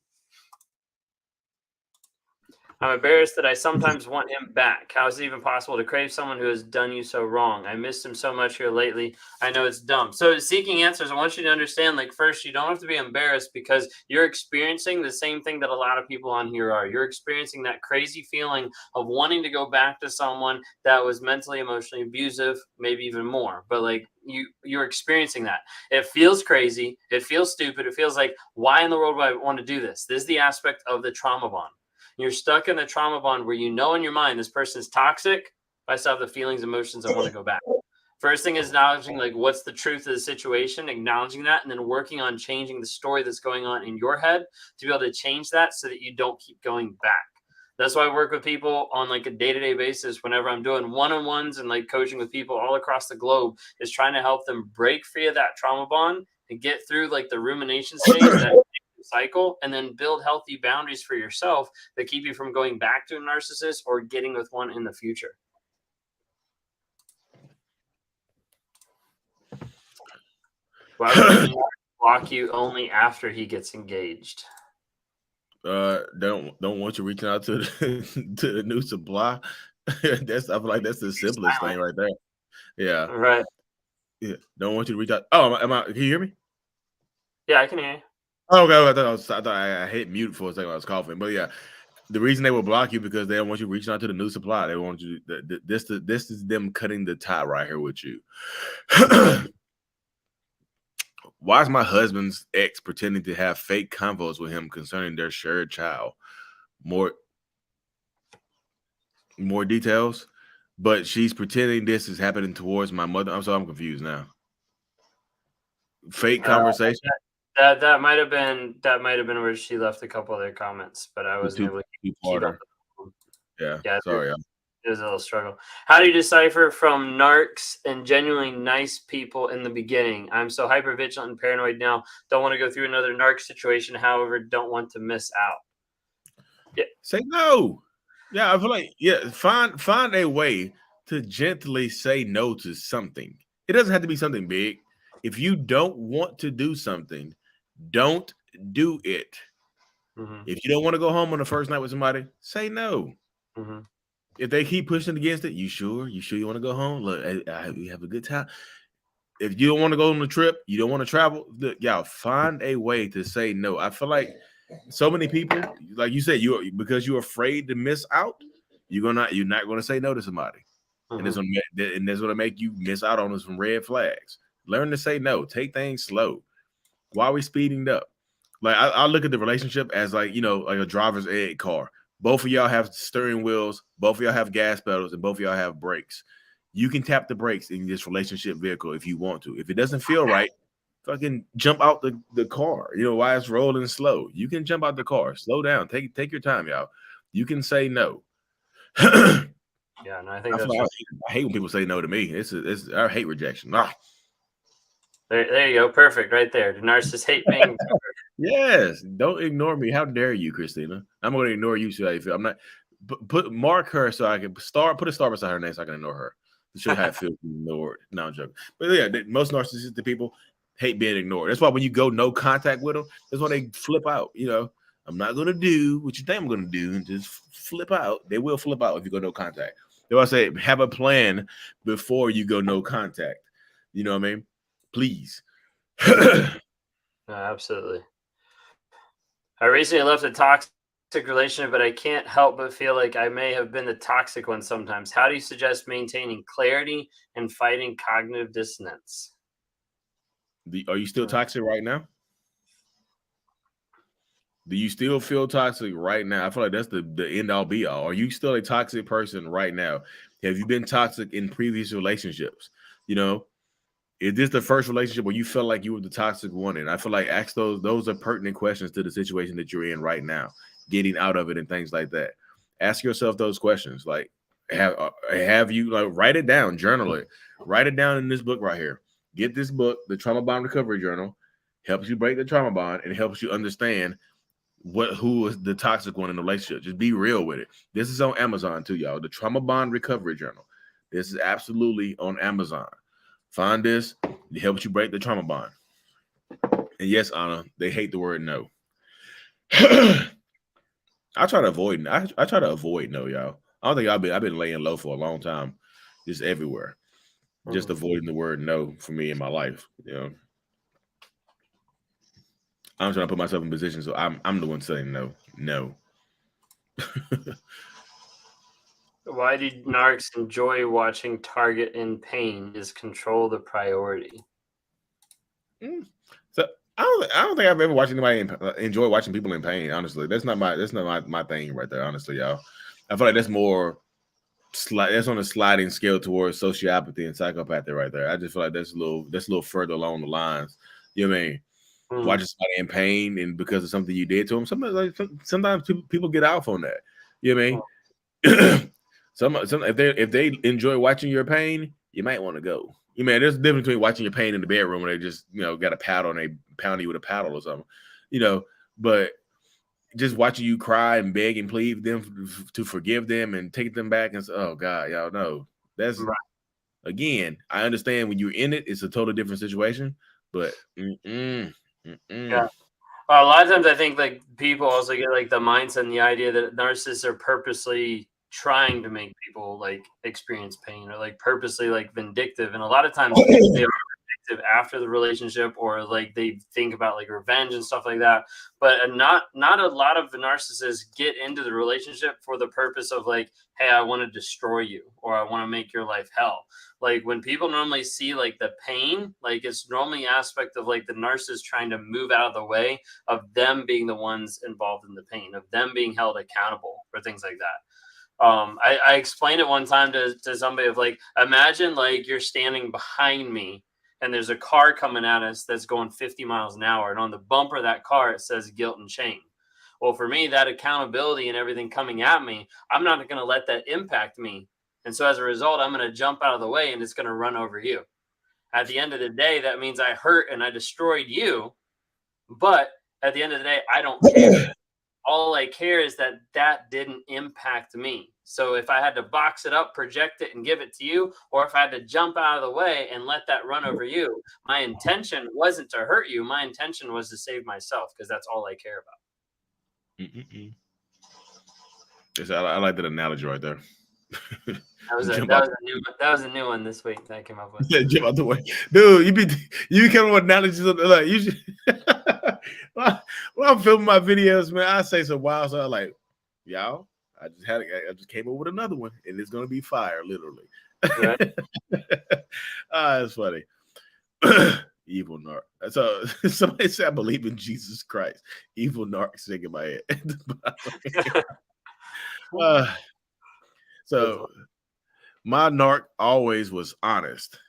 S1: I'm embarrassed that I sometimes want him back. How is it even possible to crave someone who has done you so wrong? I missed him so much here lately. I know it's dumb. So seeking answers, I want you to understand, like, first, you don't have to be embarrassed because you're experiencing the same thing that a lot of people on here are. You're experiencing that crazy feeling of wanting to go back to someone that was mentally, emotionally abusive, maybe even more. But like you're experiencing that. It feels crazy. It feels stupid. It feels like, why in the world would I want to do this? This is the aspect of the trauma bond. You're stuck in the trauma bond where you know in your mind this person is toxic, but I still have the feelings, emotions, I want to go back. First thing is acknowledging like what's the truth of the situation, acknowledging that, and then working on changing the story that's going on in your head to be able to change that so that you don't keep going back. That's why I work with people on like a day-to-day basis whenever I'm doing one-on-ones and like coaching with people all across the globe, is trying to help them break free of that trauma bond and get through like the rumination stage, that cycle, and then build healthy boundaries for yourself that keep you from going back to a narcissist or getting with one in the future. Why would he block you only after he gets engaged?
S2: Don't want you reaching out to to the new supply. I feel like that's the simplest thing right there. Yeah.
S1: Right.
S2: Yeah. Don't want you to reach out. Oh, can you hear me?
S1: Yeah, I can hear you.
S2: Oh, okay. I thought I hit mute for a second. I was coughing, but yeah, the reason they will block you because they don't want you reaching out to the new supply. They want you. This is them cutting the tie right here with you. Why is my husband's ex pretending to have fake convos with him concerning their shared child? More details, but she's pretending this is happening towards my mother. I'm confused now. Fake conversation.
S1: That might have been where she left a couple other comments, but I wasn't able to keep up.
S2: Yeah, sorry.
S1: It was a little struggle. How do you decipher from narcs and genuinely nice people in the beginning? I'm so hyper vigilant and paranoid now. Don't want to go through another narc situation. However, don't want to miss out.
S2: Yeah. Say no. Yeah, I feel like, yeah, find a way to gently say no to something. It doesn't have to be something big. If you don't want to do something, don't do it. Mm-hmm. If you don't want to go home on the first night with somebody, say no. Mm-hmm. If they keep pushing against it, you sure you want to go home? Look, we have a good time. If you don't want to go on the trip, you don't want to travel, look, y'all, find a way to say no. I feel like so many people, like you said, because you're afraid to miss out, you're not going to say no to somebody. Mm-hmm. And that's going to make you miss out on some red flags. Learn to say no. Take things slow. Why are we speeding up? Like I look at the relationship as like a driver's ed car. Both of y'all have steering wheels. Both of y'all have gas pedals, and both of y'all have brakes. You can tap the brakes in this relationship vehicle if you want to. If it doesn't feel right, fucking jump out the car. You know why it's rolling slow. You can jump out the car. Slow down. Take your time, y'all. You can say no.
S1: Yeah, no, I think that's
S2: I hate when people say no to me. I hate rejection. Ah.
S1: There you go. Perfect right there. The narcissists hate being
S2: Yes. Don't ignore me. How dare you, Christina? I'm going to ignore you. See how you feel. I'm not mark her so I can put a star beside her name so I can ignore her. To show how it feels to be ignored. No, I'm joking. But yeah, most narcissistic people hate being ignored. That's why when you go no contact with them, that's why they flip out. You know, I'm not going to do what you think I'm going to do and just flip out. They will flip out if you go no contact. They always say, have a plan before you go no contact. You know what I mean? Please.
S1: No, absolutely. I recently left a toxic relationship, but I can't help but feel like I may have been the toxic one sometimes. How do you suggest maintaining clarity and fighting cognitive dissonance?
S2: Are you still toxic right now? Do you still feel toxic right now? I feel like that's the end all be all. Are you still a toxic person right now? Have you been toxic in previous relationships? You know, is this the first relationship where you felt like you were the toxic one? And I feel like ask those are pertinent questions to the situation that you're in right now, getting out of it and things like that. Ask yourself those questions. Like, have you, like, write it down, journal it, write it down in this book right here. Get this book, the Trauma Bond Recovery Journal, helps you break the trauma bond and helps you understand who is the toxic one in the relationship. Just be real with it. This is on Amazon too, y'all. The Trauma Bond Recovery Journal. This is absolutely on Amazon. Find this. It helps you break the trauma bond. And yes, Anna, they hate the word no. I try to avoid. I try to avoid no, y'all. I don't think I've been laying low for a long time, just everywhere, just avoiding the word no for me in my life. You know, I'm trying to put myself in position so I'm the one saying no.
S1: Why do narcs enjoy watching target in pain? Is control the priority?
S2: So I don't think I've ever watched anybody enjoy watching people in pain. Honestly, that's not my thing right there. Honestly, y'all, I feel like that's more that's on a sliding scale towards sociopathy and psychopathy right there. I just feel like that's a little further along the lines. You know what I mean? Watching somebody in pain and because of something you did to them. Sometimes people get off on that. You know what I mean? Some if they enjoy watching your pain, you might want to go. You mean there's a difference between watching your pain in the bedroom when they just got a paddle and they pound you with a paddle or something, but just watching you cry and beg and plead them to forgive them and take them back and say, oh God, y'all know that's right. Again, I understand when you're in it, it's a totally different situation, but
S1: yeah. A lot of times I think like people also get like the mindset and the idea that narcissists are purposely trying to make people like experience pain or like purposely like vindictive, and a lot of times they are vindictive after the relationship, or like they think about like revenge and stuff like that. But not a lot of the narcissists get into the relationship for the purpose of like, hey, I want to destroy you or I want to make your life hell. Like when people normally see like the pain, like it's normally aspect of like the narcissist trying to move out of the way of them being the ones involved in the pain, of them being held accountable for things like that. I explained it one time to somebody of like, imagine like you're standing behind me and there's a car coming at us that's going 50 miles an hour. And on the bumper of that car, it says guilt and shame. Well, for me, that accountability and everything coming at me, I'm not going to let that impact me. And so as a result, I'm going to jump out of the way and it's going to run over you. At the end of the day, that means I hurt and I destroyed you. But at the end of the day, I don't care. All I care is that that didn't impact me. So if I had to box it up, project it, and give it to you, or if I had to jump out of the way and let that run over you, my intention wasn't to hurt you. My intention was to save myself, because that's all I care about.
S2: Yes, I like that analogy right there.
S1: That was a new one this week that I came up with.
S2: Yeah, jump out the way, dude. You be coming with analogies like you should. When I'm filming my videos, man, I say some wild stuff like, y'all. I just came up with another one, and it's gonna be fire, literally. Right. It's funny. Evil narc. So somebody said, I believe in Jesus Christ. Evil narc singing my head. So My narc always was honest,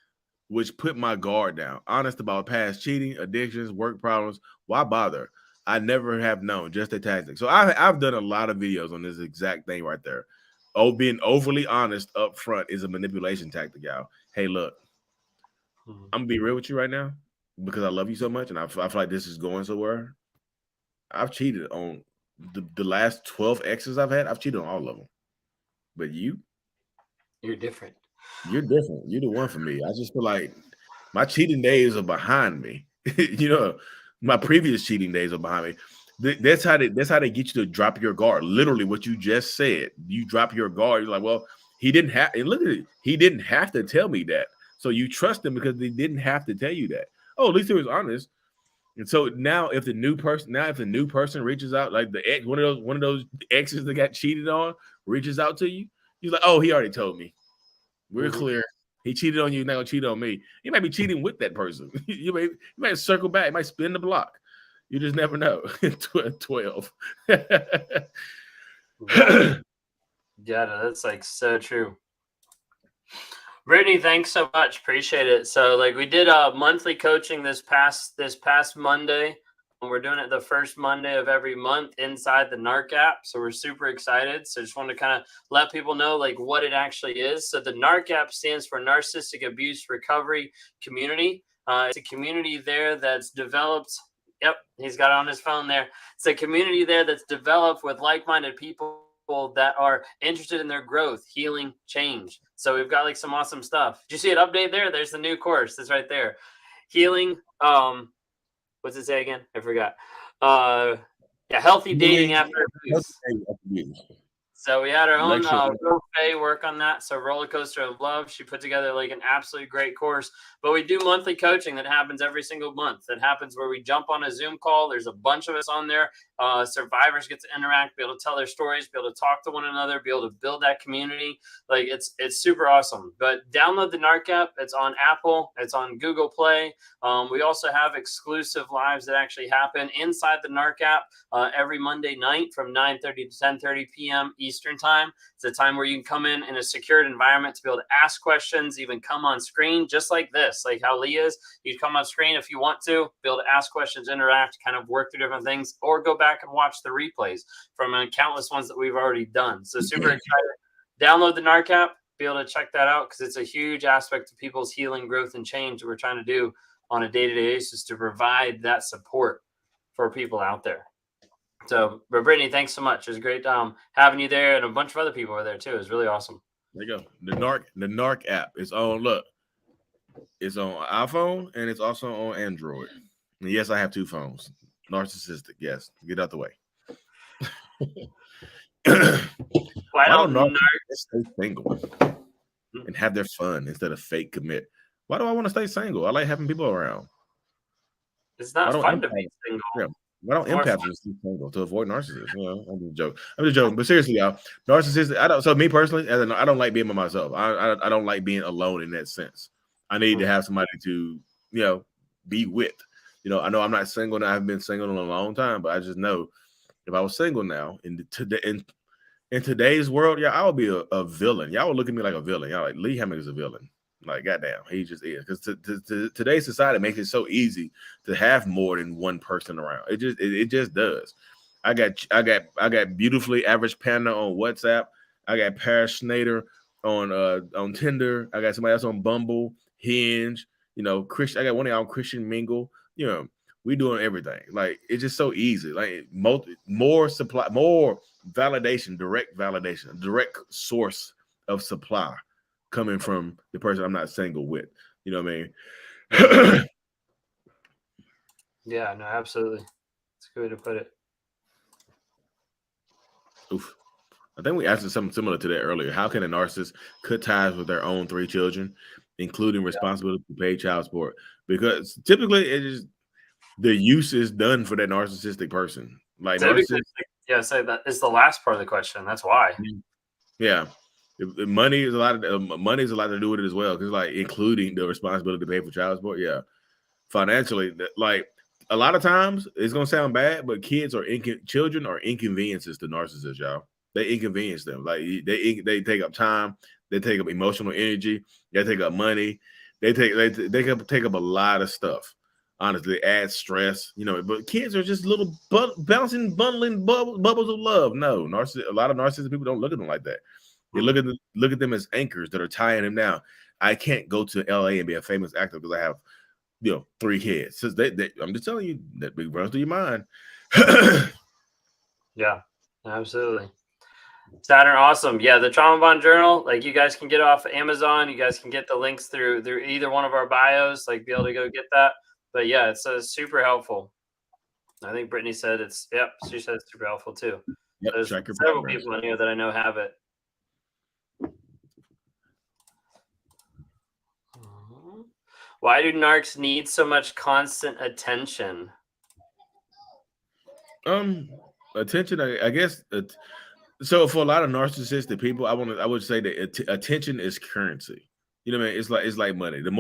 S2: which put my guard down. Honest about past cheating, addictions, work problems. Why bother? I never have known, just a tactic. So I've done a lot of videos on this exact thing right there. Oh, being overly honest up front is a manipulation tactic, y'all. Hey, look, I'm gonna be real with you right now because I love you so much and I feel like this is going somewhere. I've cheated on the last 12 exes I've had. I've cheated on all of them. But you're
S1: different.
S2: You're different. You're the one for me. I just feel like my cheating days are behind me. You know, my previous cheating days are behind me. That's how they get you to drop your guard. Literally, what you just said. You drop your guard. You're like, well, he didn't have. And look at it. He didn't have to tell me that. So you trust him because they didn't have to tell you that. Oh, at least he was honest. And so now, if the new person reaches out, like the ex, one of those exes that got cheated on, reaches out to you, he's like, oh, he already told me. We're clear. He cheated on you. He's not gonna cheat on me. He might be cheating with that person. you might circle back. You might spin the block. You just never know. 12.
S1: Yeah, that's like so true. Brittany, thanks so much. Appreciate it. So like we did monthly coaching this past Monday. And we're doing it the first Monday of every month inside the Narc App. So we're super excited. So just wanted to kind of let people know like what it actually is. So the Narc App stands for Narcissistic Abuse Recovery Community. It's a community there that's developed. Yep, he's got it on his phone there. It's a community there that's developed with like-minded people that are interested in their growth, healing, change. So we've got like some awesome stuff. Did you see it update there? There's the new course. It's right there. Healing. What's it say again? I forgot. Yeah, healthy dating after abuse. So we had our own Faye work on that. So Roller Coaster of Love, she put together like an absolutely great course. But we do monthly coaching that happens every single month. That happens where we jump on a Zoom call. There's a bunch of us on there. Survivors get to interact, be able to tell their stories, be able to talk to one another, be able to build that community. Like it's super awesome. But download the Narc App. It's on Apple. It's on Google Play. We also have exclusive lives that actually happen inside the Narc App every Monday night from 9:30 to 10:30 p.m. Eastern time. It's a time where you can come in a secured environment to be able to ask questions, even come on screen just like this, like how Lee is. You come on screen if you want to, be able to ask questions, interact, kind of work through different things, or go back and watch the replays from countless ones that we've already done. So super excited. Download the Narc App, be able to check that out because it's a huge aspect of people's healing, growth, and change that we're trying to do on a day-to-day basis to provide that support for people out there. So, but Brittany, thanks so much. It was great having you there, and a bunch of other people were there too. It was really awesome.
S2: There you go. The Narc app is on. Look, it's on iPhone and it's also on Android. And yes, I have two phones. Narcissistic. Yes, get out the way. Why don't narcissists stay single and have their fun instead of fake commit? Why do I want to stay single? I like having people around.
S1: It's not fun to be single.
S2: Yeah. Why don't empaths just stay single to avoid narcissists? You know, I'm just joking. But seriously, y'all, narcissists. So me personally, I don't like being by myself. I don't like being alone in that sense. I need to have somebody to, be with. I know I'm not single now. I haven't been single in a long time, but I just know if I was single now in today's world, I would be a villain. Y'all would look at me like a villain. Y'all like Lee Hammock is a villain. Like, goddamn, he just is. Because today's society makes it so easy to have more than one person around. It just does. I got beautifully average Panda on WhatsApp. I got Paris Schneider on Tinder. I got somebody else on Bumble, Hinge. Christian. I got one of y'all on Christian Mingle. We doing everything. Like, it's just so easy. Like, more supply, more validation, direct source of supply coming from the person I'm not single with. You know what I mean?
S1: Yeah, no, absolutely. That's a good way to put it.
S2: Oof. I think we asked something similar to that earlier. How can a narcissist cut ties with their own 3 children, including responsibility to pay child support? Because typically the use is done for that narcissistic person. Like,
S1: say that is the last part of the question. That's why.
S2: Yeah. Money is a lot to do with it as well, because like including the responsibility to pay for child support. Yeah, financially, like a lot of times it's gonna sound bad, but children are inconveniences to narcissists, y'all. They inconvenience them. Like they take up time, They take up emotional energy. They take up money. They take up a lot of stuff. Honestly, add stress, but kids are just little bouncing, bundling bubbles of love. No, a lot of narcissistic people don't look at them like that. They look at them as anchors that are tying them down. I can't go to LA and be a famous actor because I have, 3 kids. So I'm just telling you that big runs through your mind.
S1: Yeah, absolutely. Saturn, awesome. Yeah, the Trauma Bond Journal, like you guys can get off Amazon. You guys can get the links through either one of our bios, like be able to go get that. But yeah, it's super helpful. I think Brittany said she said it's super helpful too.
S2: Yep,
S1: There's several people in here that I know have it. Why do narcs need so much constant attention?
S2: Attention, I guess. So for a lot of narcissistic people, I would say that attention is currency. You know what I mean? It's like money. The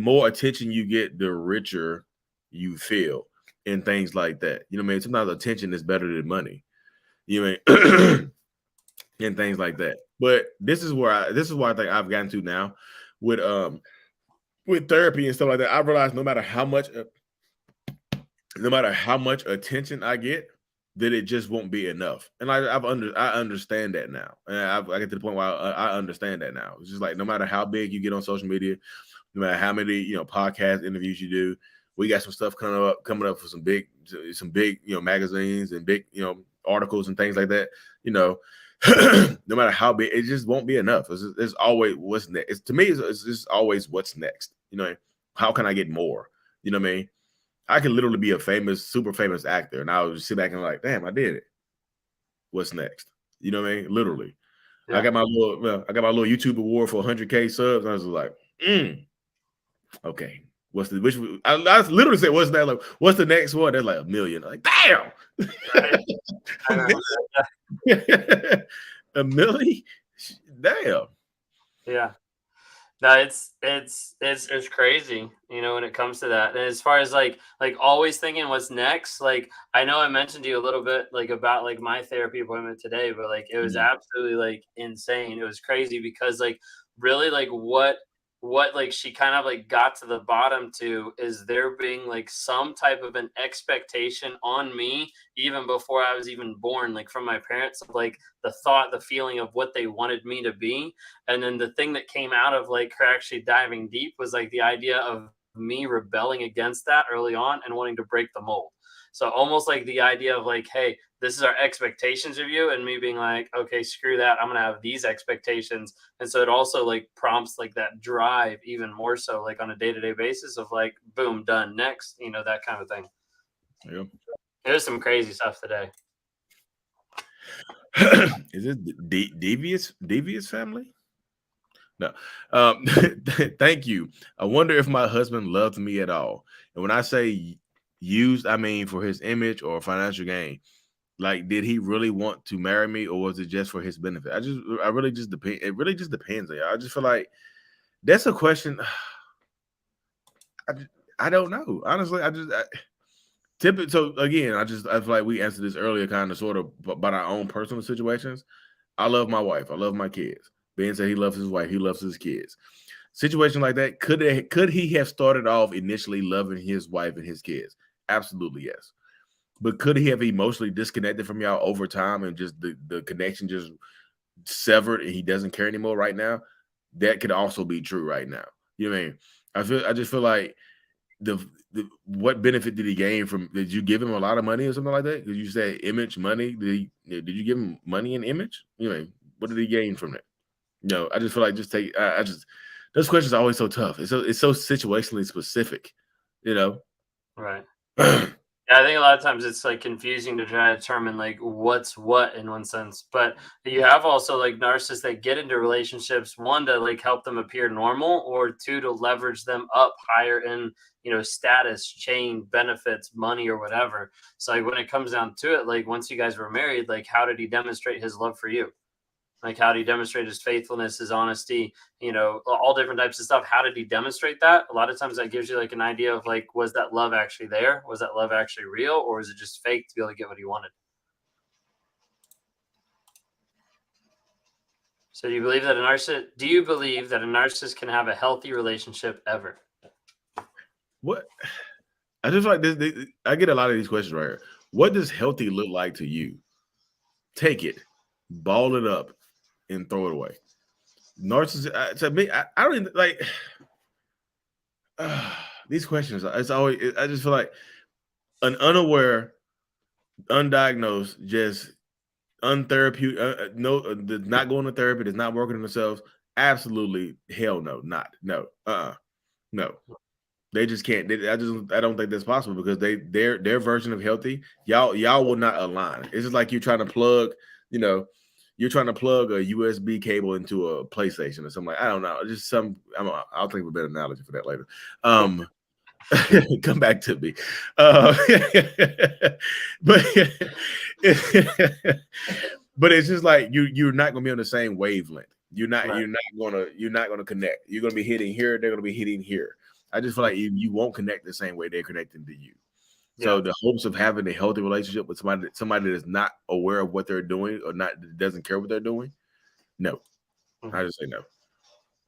S2: more attention you get, the richer you feel, and things like that. You know what I mean? Sometimes attention is better than money. You know what I mean? And things like that. But this is where I think I've gotten to now with therapy and stuff like that. I realized no matter how much attention I get, that it just won't be enough. And I understand that now. And I get to the point where I understand that now. It's just like no matter how big you get on social media, no matter how many podcast interviews you do, we got some stuff coming up for some big magazines and big articles and things like that. No matter how big, it just won't be enough. It's always what's next. To me, it's just always what's next. How can I get more? You know what I mean? I could literally be a super famous actor, and I would sit back and like, damn, I did it. What's next? You know what I mean? Literally. Yeah. I got my little YouTube award for 100K subs. And I was like, okay. I literally said, what's that? Like, what's the next one? They're like 1 million. I'm like, damn. Right. 1 million? Damn.
S1: Yeah. No, it's crazy, when it comes to that. And as far as like always thinking what's next, like I know I mentioned to you a little bit like about like my therapy appointment today, but like it was absolutely like insane. It was crazy because like really like what like she kind of like got to the bottom to is there being like some type of an expectation on me even before I was even born, like from my parents, like the feeling of what they wanted me to be. And then the thing that came out of like her actually diving deep was like the idea of me rebelling against that early on and wanting to break the mold. So almost like the idea of like, hey, this is our expectations of you, and me being like, okay, screw that, I'm gonna have these expectations. And so it also like prompts like that drive even more so like on a day-to-day basis of like, boom, done, next, that kind of thing.
S2: Yeah.
S1: There's some crazy stuff today.
S2: Is it devious family? No. Thank you. I wonder if my husband loved me at all. And when I say used, I mean for his image or financial gain. Like, did he really want to marry me, or was it just for his benefit? It really just depends on y'all. I just feel like that's a question. I don't know. Honestly, so again, I feel like we answered this earlier, kind of sort of about our own personal situations. I love my wife. I love my kids. Ben said he loves his wife. He loves his kids. Situation like that, could he have started off initially loving his wife and his kids? Absolutely, yes. But could he have emotionally disconnected from y'all over time and just the connection just severed and he doesn't care anymore right now? That could also be true right now. You know what I mean? I just feel like what benefit did he gain from? Did you give him a lot of money or something like that? Because you said image, money. Did you give him money and image? What did he gain from that? I just feel like those questions are always so tough. It's so situationally specific,
S1: Right. Yeah, I think a lot of times it's like confusing to try to determine like what's what in one sense. But you have also like narcissists that get into relationships, one to like help them appear normal, or two to leverage them up higher in status, chain, benefits, money, or whatever. So like when it comes down to it, like once you guys were married, like how did he demonstrate his love for you? Like, how did he demonstrate his faithfulness, his honesty, all different types of stuff? How did he demonstrate that? A lot of times that gives you like an idea of like, was that love actually there? Was that love actually real? Or was it just fake to be able to get what he wanted? So do you believe that a narcissist can have a healthy relationship ever?
S2: What? I just like this. I get a lot of these questions right here. What does healthy look like to you? Take it, ball it up, and throw it away. Narcissist to me, I don't even like these questions. It's always I just feel like an unaware, undiagnosed, just untherapeutic, not going to therapy, that's not working on themselves. Absolutely, hell no, no, no. They just can't. I don't think that's possible because their version of healthy, y'all will not align. It's just like you're trying to plug, you're trying to plug a USB cable into a PlayStation or something like. I don't know. Just I'll think of a better analogy for that later. Come back to me. But but it's just like you're not gonna be on the same wavelength. You're not gonna connect. You're gonna be hitting here, they're gonna be hitting here. I just feel like you won't connect the same way they're connecting to you. Yeah. So the hopes of having a healthy relationship with somebody that's not aware of what they're doing or doesn't care what they're doing, no. I just say no.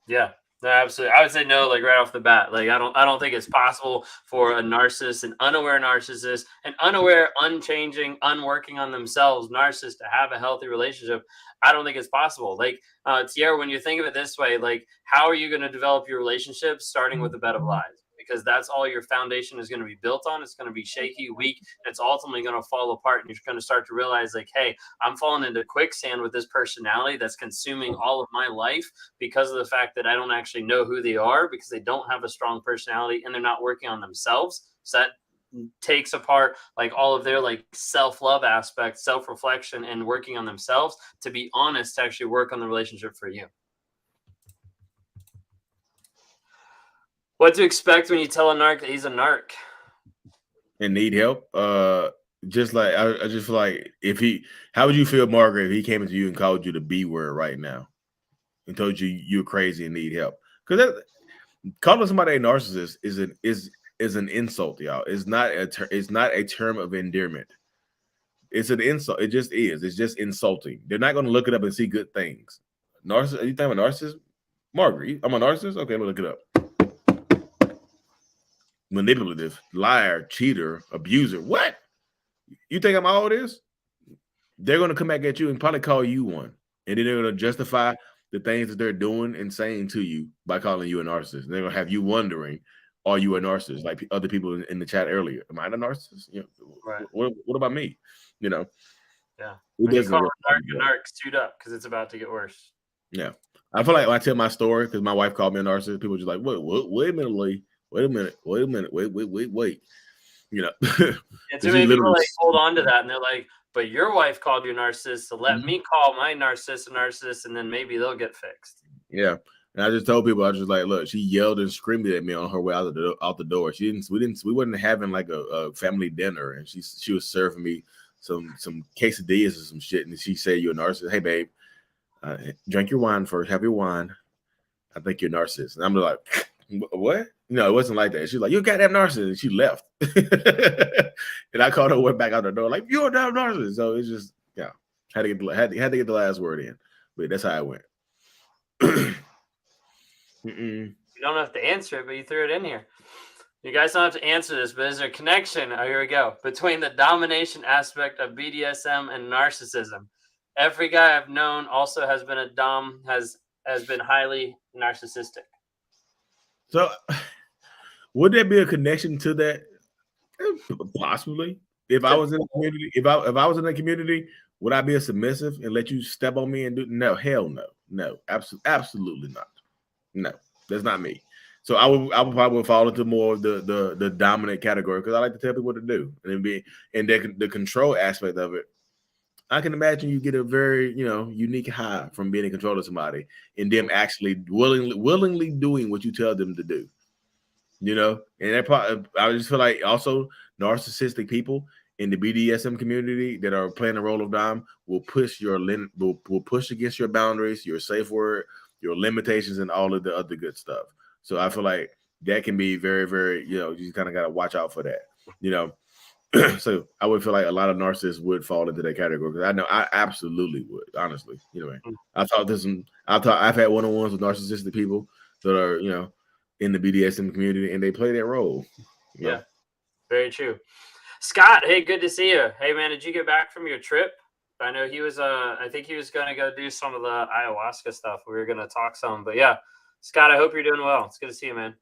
S1: Yeah. No, absolutely. I would say no, like right off the bat. Like I don't think it's possible for a narcissist, an unaware narcissist, an unaware, unchanging, unworking on themselves narcissist to have a healthy relationship. I don't think it's possible. Like Tierra, when you think of it this way, like how are you going to develop your relationship starting with a bed of lies? Because that's all your foundation is going to be built on. It's going to be shaky, weak, and it's ultimately going to fall apart. And you're going to start to realize, like, hey, I'm falling into quicksand with this personality that's consuming all of my life because of the fact that I don't actually know who they are, because they don't have a strong personality and they're not working on themselves. So that takes apart like all of their like self-love aspects, self-reflection, and working on themselves to be honest, to actually work on the relationship for you. What to expect when you tell a narc that he's a narc
S2: and need help? Just like I just feel like how would you feel, Margaret, if he came into you and called you the B word right now and told you you're crazy and need help? Because calling somebody a narcissist is an insult, y'all. It's not a term of endearment. It's an insult. It just is. It's just insulting. They're not going to look it up and see good things. Narcissist? You think I'm a narcissist, Margaret? I'm a narcissist. Okay, I'm gonna look it up. Manipulative, liar, cheater, abuser. What? You think I'm all this? They're going to come back at you and probably call you one. And then they're going to justify the things that they're doing and saying to you by calling you a narcissist. They're going to have you wondering, are you a narcissist? Like other people in the chat earlier. Am I a narcissist?
S1: Right.
S2: What about me?
S1: Yeah. When you call narc, suit up because it's about to get worse.
S2: Yeah. I feel like when I tell my story, because my wife called me a narcissist, people are just like, wait a minute, Lee. Wait a minute. Wait.
S1: Yeah, too many people like hold on to that and they're like, but your wife called you a narcissist, so let me call my narcissist a narcissist, and then maybe they'll get fixed.
S2: Yeah. And I just told people, I was just like, look, she yelled and screamed at me on her way out the door. We wasn't having like a family dinner, and she was serving me some quesadillas or some shit, and she said, you're a narcissist. Hey babe, drink your wine first, have your wine. I think you're a narcissist. And I'm like, what? No, it wasn't like that. She's like, you're a goddamn narcissist. And she left. And I called her, went back out the door, like, you're a damn narcissist. So it's just, yeah, had to get the last word in. But that's how it went.
S1: You don't have to answer it, but you threw it in here. You guys don't have to answer this, but is there a connection? Oh, here we go. Between the domination aspect of BDSM and narcissism. Every guy I've known also has been a dom, has been highly narcissistic.
S2: So would there be a connection to that? Possibly. If I was in the community, if I was in the community, would I be a submissive and let you step on me and do? No, hell no, absolutely not. No, that's not me. So I would probably fall into more of the dominant category because I like to tell people what to do and the control aspect of it. I can imagine you get a very unique high from being in control of somebody and them actually willingly doing what you tell them to do. And I just feel like also narcissistic people in the BDSM community that are playing the role of dom will push will push against your boundaries, your safe word, your limitations, and all of the other good stuff. So I feel like that can be very, very, you kind of got to watch out for that. So I would feel like a lot of narcissists would fall into that category because I know I absolutely would, honestly. I thought I've had one-on-ones with narcissistic people that are, in the BDSM community, and they play that role.
S1: Yeah, very true. Scott, hey, good to see you. Hey, man, did you get back from your trip? I know he was. I think he was going to go do some of the ayahuasca stuff. We were going to talk some, but yeah, Scott, I hope you're doing well. It's good to see you, man.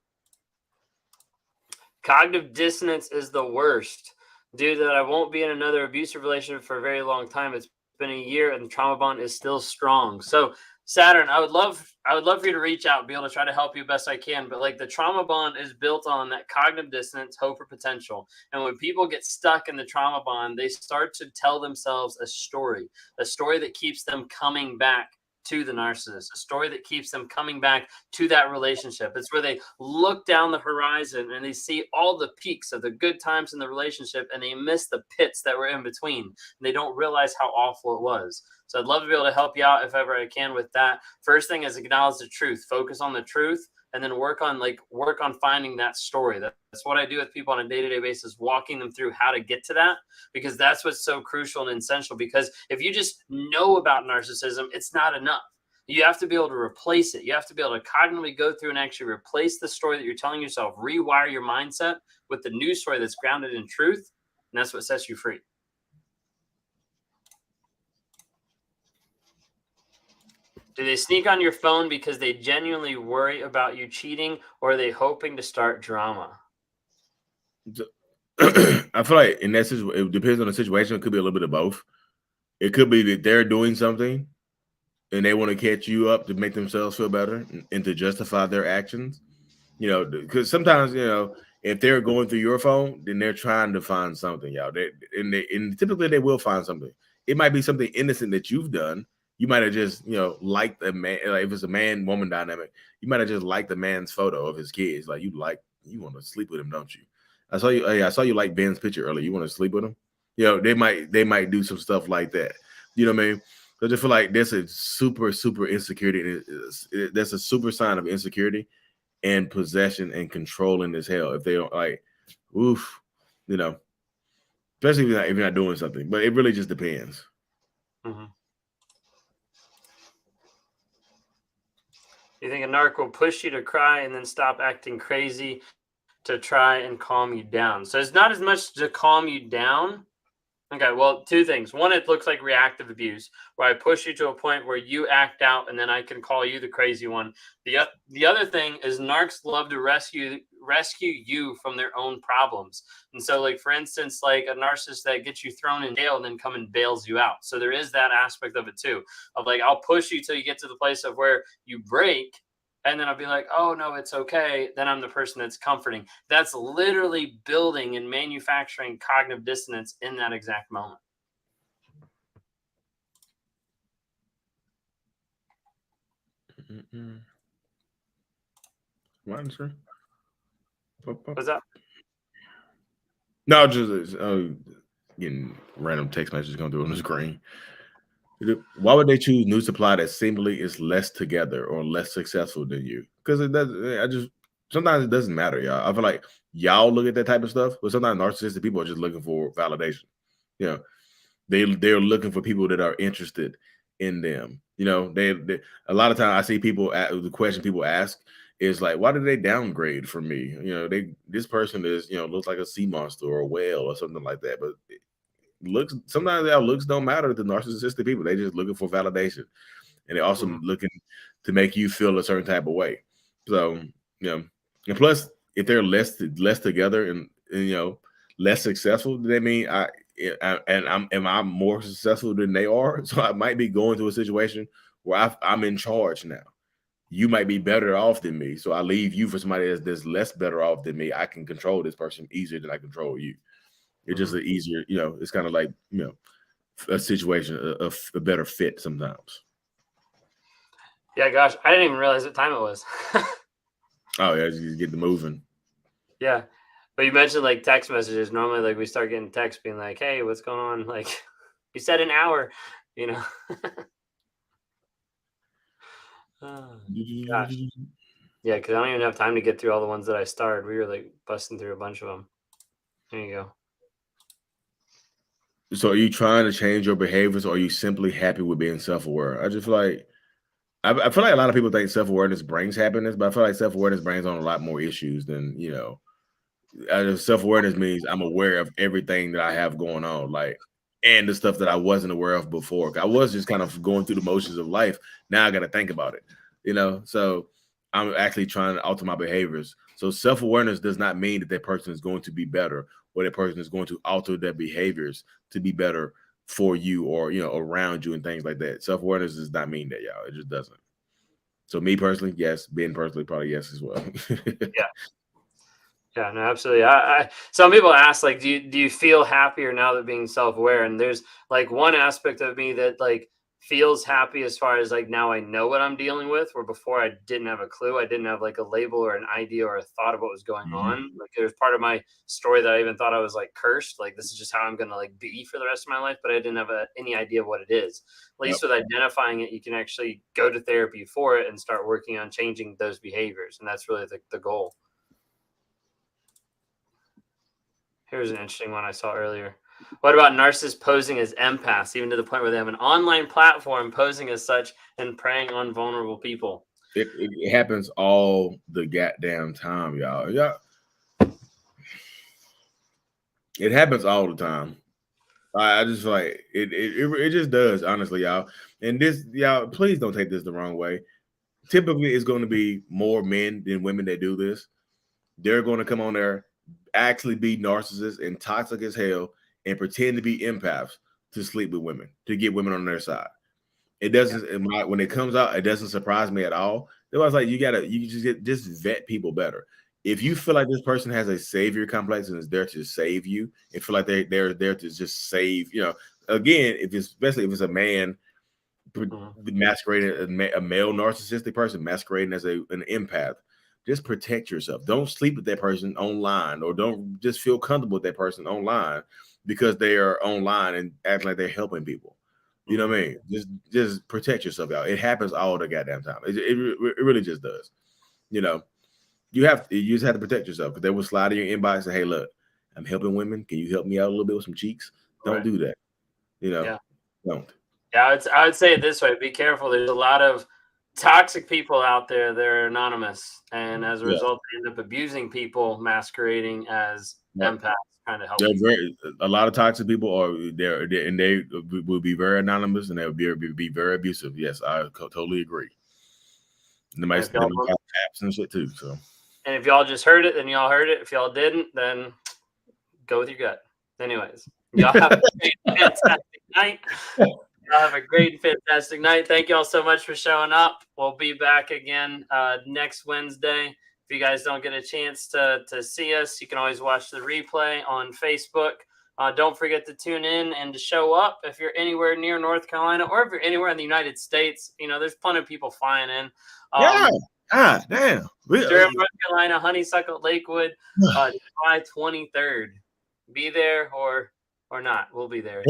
S1: Cognitive dissonance is the worst. Due to that, I won't be in another abusive relationship for a very long time. It's been a year, and the trauma bond is still strong. So, Saturn, I would love for you to reach out and be able to try to help you best I can. But like the trauma bond is built on that cognitive dissonance, hope, or potential. And when people get stuck in the trauma bond, they start to tell themselves a story that keeps them coming back to the narcissist, a story that keeps them coming back to that relationship. It's where they look down the horizon and they see all the peaks of the good times in the relationship, and they miss the pits that were in between. And they don't realize how awful it was. So I'd love to be able to help you out if ever I can with that. First thing is acknowledge the truth, focus on the truth, and then work on finding that story. That's what I do with people on a day-to-day basis, walking them through how to get to that, because that's what's so crucial and essential. Because if you just know about narcissism, it's not enough. You have to be able to replace it. You have to be able to cognitively go through and actually replace the story that you're telling yourself, rewire your mindset with the new story that's grounded in truth, and that's what sets you free. Do they sneak on your phone because they genuinely worry about you cheating, or are they hoping to start drama?
S2: I feel like in that situation, it depends on the situation. It could be a little bit of both. It could be that they're doing something and they want to catch you up to make themselves feel better and to justify their actions. Because sometimes, if they're going through your phone, then they're trying to find something, y'all. And typically they will find something. It might be something innocent that you've done. You might have just, liked a man. Like if it's a man-woman dynamic, you might have just liked the man's photo of his kids. Like you want to sleep with him, don't you? I saw you. Hey, I saw you like Ben's picture earlier. You want to sleep with him? They might do some stuff like that. You know what I mean? So I just feel like that's a super, super insecurity. That's a super sign of insecurity and possession and controlling as hell. If they don't oof, especially if you're not doing something. But it really just depends.
S1: Mm-hmm. You think a narc will push you to cry and then stop acting crazy to try and calm you down? So it's not as much to calm you down. Okay, well, two things. One, it looks like reactive abuse, where I push you to a point where you act out, and then I can call you the crazy one. The other thing is narcs love to rescue you from their own problems. And so, like, for instance, like a narcissist that gets you thrown in jail and then come and bails you out. So there is that aspect of it too, of like, I'll push you till you get to the place of where you break, and then I'll be like, oh, no, it's okay. Then I'm the person that's comforting. That's literally building and manufacturing cognitive dissonance in that exact moment. What's that?
S2: No, just getting random text messages going through on the screen. Why would they choose new supply that seemingly is less together or less successful than you? Because it does. Sometimes it doesn't matter, y'all. I feel like y'all look at that type of stuff, but sometimes narcissistic people are just looking for validation. They're looking for people that are interested in them. They a lot of times I see people the question people ask is like, why did they downgrade for me? This person is looks like a sea monster or a whale or something like that, but sometimes our looks don't matter to narcissistic people. They just looking for validation, and they're also looking to make you feel a certain type of way. So and plus if they're less together and less successful, they mean am I more successful than they are? So I might be going to a situation where I'm in charge now. You might be better off than me, so I leave you for somebody that's less better off than me. I can control this person easier than I control you. It's just an easier, it's kind of like, a situation, a better fit sometimes.
S1: Yeah, gosh, I didn't even realize what time it was.
S2: Oh, yeah, you get the moving.
S1: Yeah. But you mentioned like text messages. Normally, like we start getting texts being like, hey, what's going on? Like, you said an hour, Gosh. Yeah, because I don't even have time to get through all the ones that I started. We were like busting through a bunch of them. There you go.
S2: So are you trying to change your behaviors, or are you simply happy with being self-aware? I just feel like I feel like a lot of people think self-awareness brings happiness, but I feel like self-awareness brings on a lot more issues than, self-awareness means I'm aware of everything that I have going on, like, and the stuff that I wasn't aware of before. I was just kind of going through the motions of life. Now I got to think about it. So I'm actually trying to alter my behaviors. So self-awareness does not mean that person is going to be better, or that person is going to alter their behaviors to be better for you, or around you and things like that. Self-awareness does not mean that, y'all. It just doesn't. So me personally, yes. Ben personally, probably yes as well.
S1: Yeah. Yeah, no, absolutely. Some people ask, like, do you feel happier now that being self-aware? And there's like one aspect of me that like feels happy as far as like now I know what I'm dealing with, where before I didn't have a clue. I didn't have like a label or an idea or a thought of what was going on. Like there's part of my story that I even thought I was like cursed. Like this is just how I'm gonna like be for the rest of my life, but I didn't have any idea of what it is. At least with identifying it, you can actually go to therapy for it and start working on changing those behaviors. And that's really the goal. Here's an interesting one I saw earlier. What about narcissists posing as empaths, even to the point where they have an online platform posing as such and preying on vulnerable people?
S2: It happens all the goddamn time, y'all. Yeah, it happens all the time. I just feel like it just does, honestly, y'all. And this, y'all, please don't take this the wrong way. Typically, it's going to be more men than women that do this. They're going to come on there, actually be narcissists and toxic as hell, and pretend to be empaths to sleep with women, to get women on their side. It doesn't, when it comes out, it doesn't surprise me at all. It was like, you just vet people better. If you feel like this person has a savior complex and is there to save you, and feel like they're there to just save, again, especially if it's a man masquerading, a male narcissistic person masquerading as an empath, just protect yourself. Don't sleep with that person online, or don't just feel comfortable with that person online because they are online and act like they're helping people. You know what I mean? Just protect yourself, out. It happens all the goddamn time. It really just does. You just have to protect yourself, because they will slide in your inbox and say, hey, look, I'm helping women. Can you help me out a little bit with some cheeks? Don't do that. Don't.
S1: Yeah, I would say it this way: be careful. There's a lot of toxic people out there that are anonymous, and as a result, they end up abusing people, masquerading as empaths, trying to help.
S2: A lot of toxic people are there, and they will be very anonymous, and they will be very abusive. Yes, I totally agree. And they have apps and shit too. So,
S1: and if y'all just heard it, then y'all heard it. If y'all didn't, then go with your gut. Anyways, y'all have a great, fantastic night. Y'all have a great, fantastic night. Thank y'all so much for showing up. We'll be back again next Wednesday. If you guys don't get a chance to see us, you can always watch the replay on Facebook. Don't forget to tune in and to show up if you're anywhere near North Carolina, or if you're anywhere in the United States. There's plenty of people flying in.
S2: Damn.
S1: Durham, North Carolina, Honeysuckle, Lakewood, July 23rd. Be there or not. We'll be there.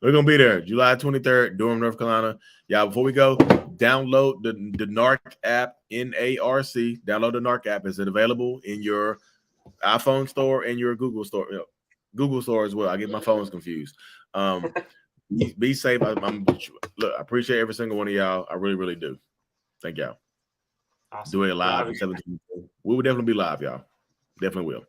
S2: We're gonna be there July 23rd, Durham, North Carolina. Yeah, before we go, download the Narc app, NARC. Download the Narc app. Is it available in your iPhone store and your Google store? Google store as well. I get my phones confused. Be safe. Look, I appreciate every single one of y'all. I really, really do. Thank y'all. Awesome. Do it live. We will definitely be live, y'all. Definitely will.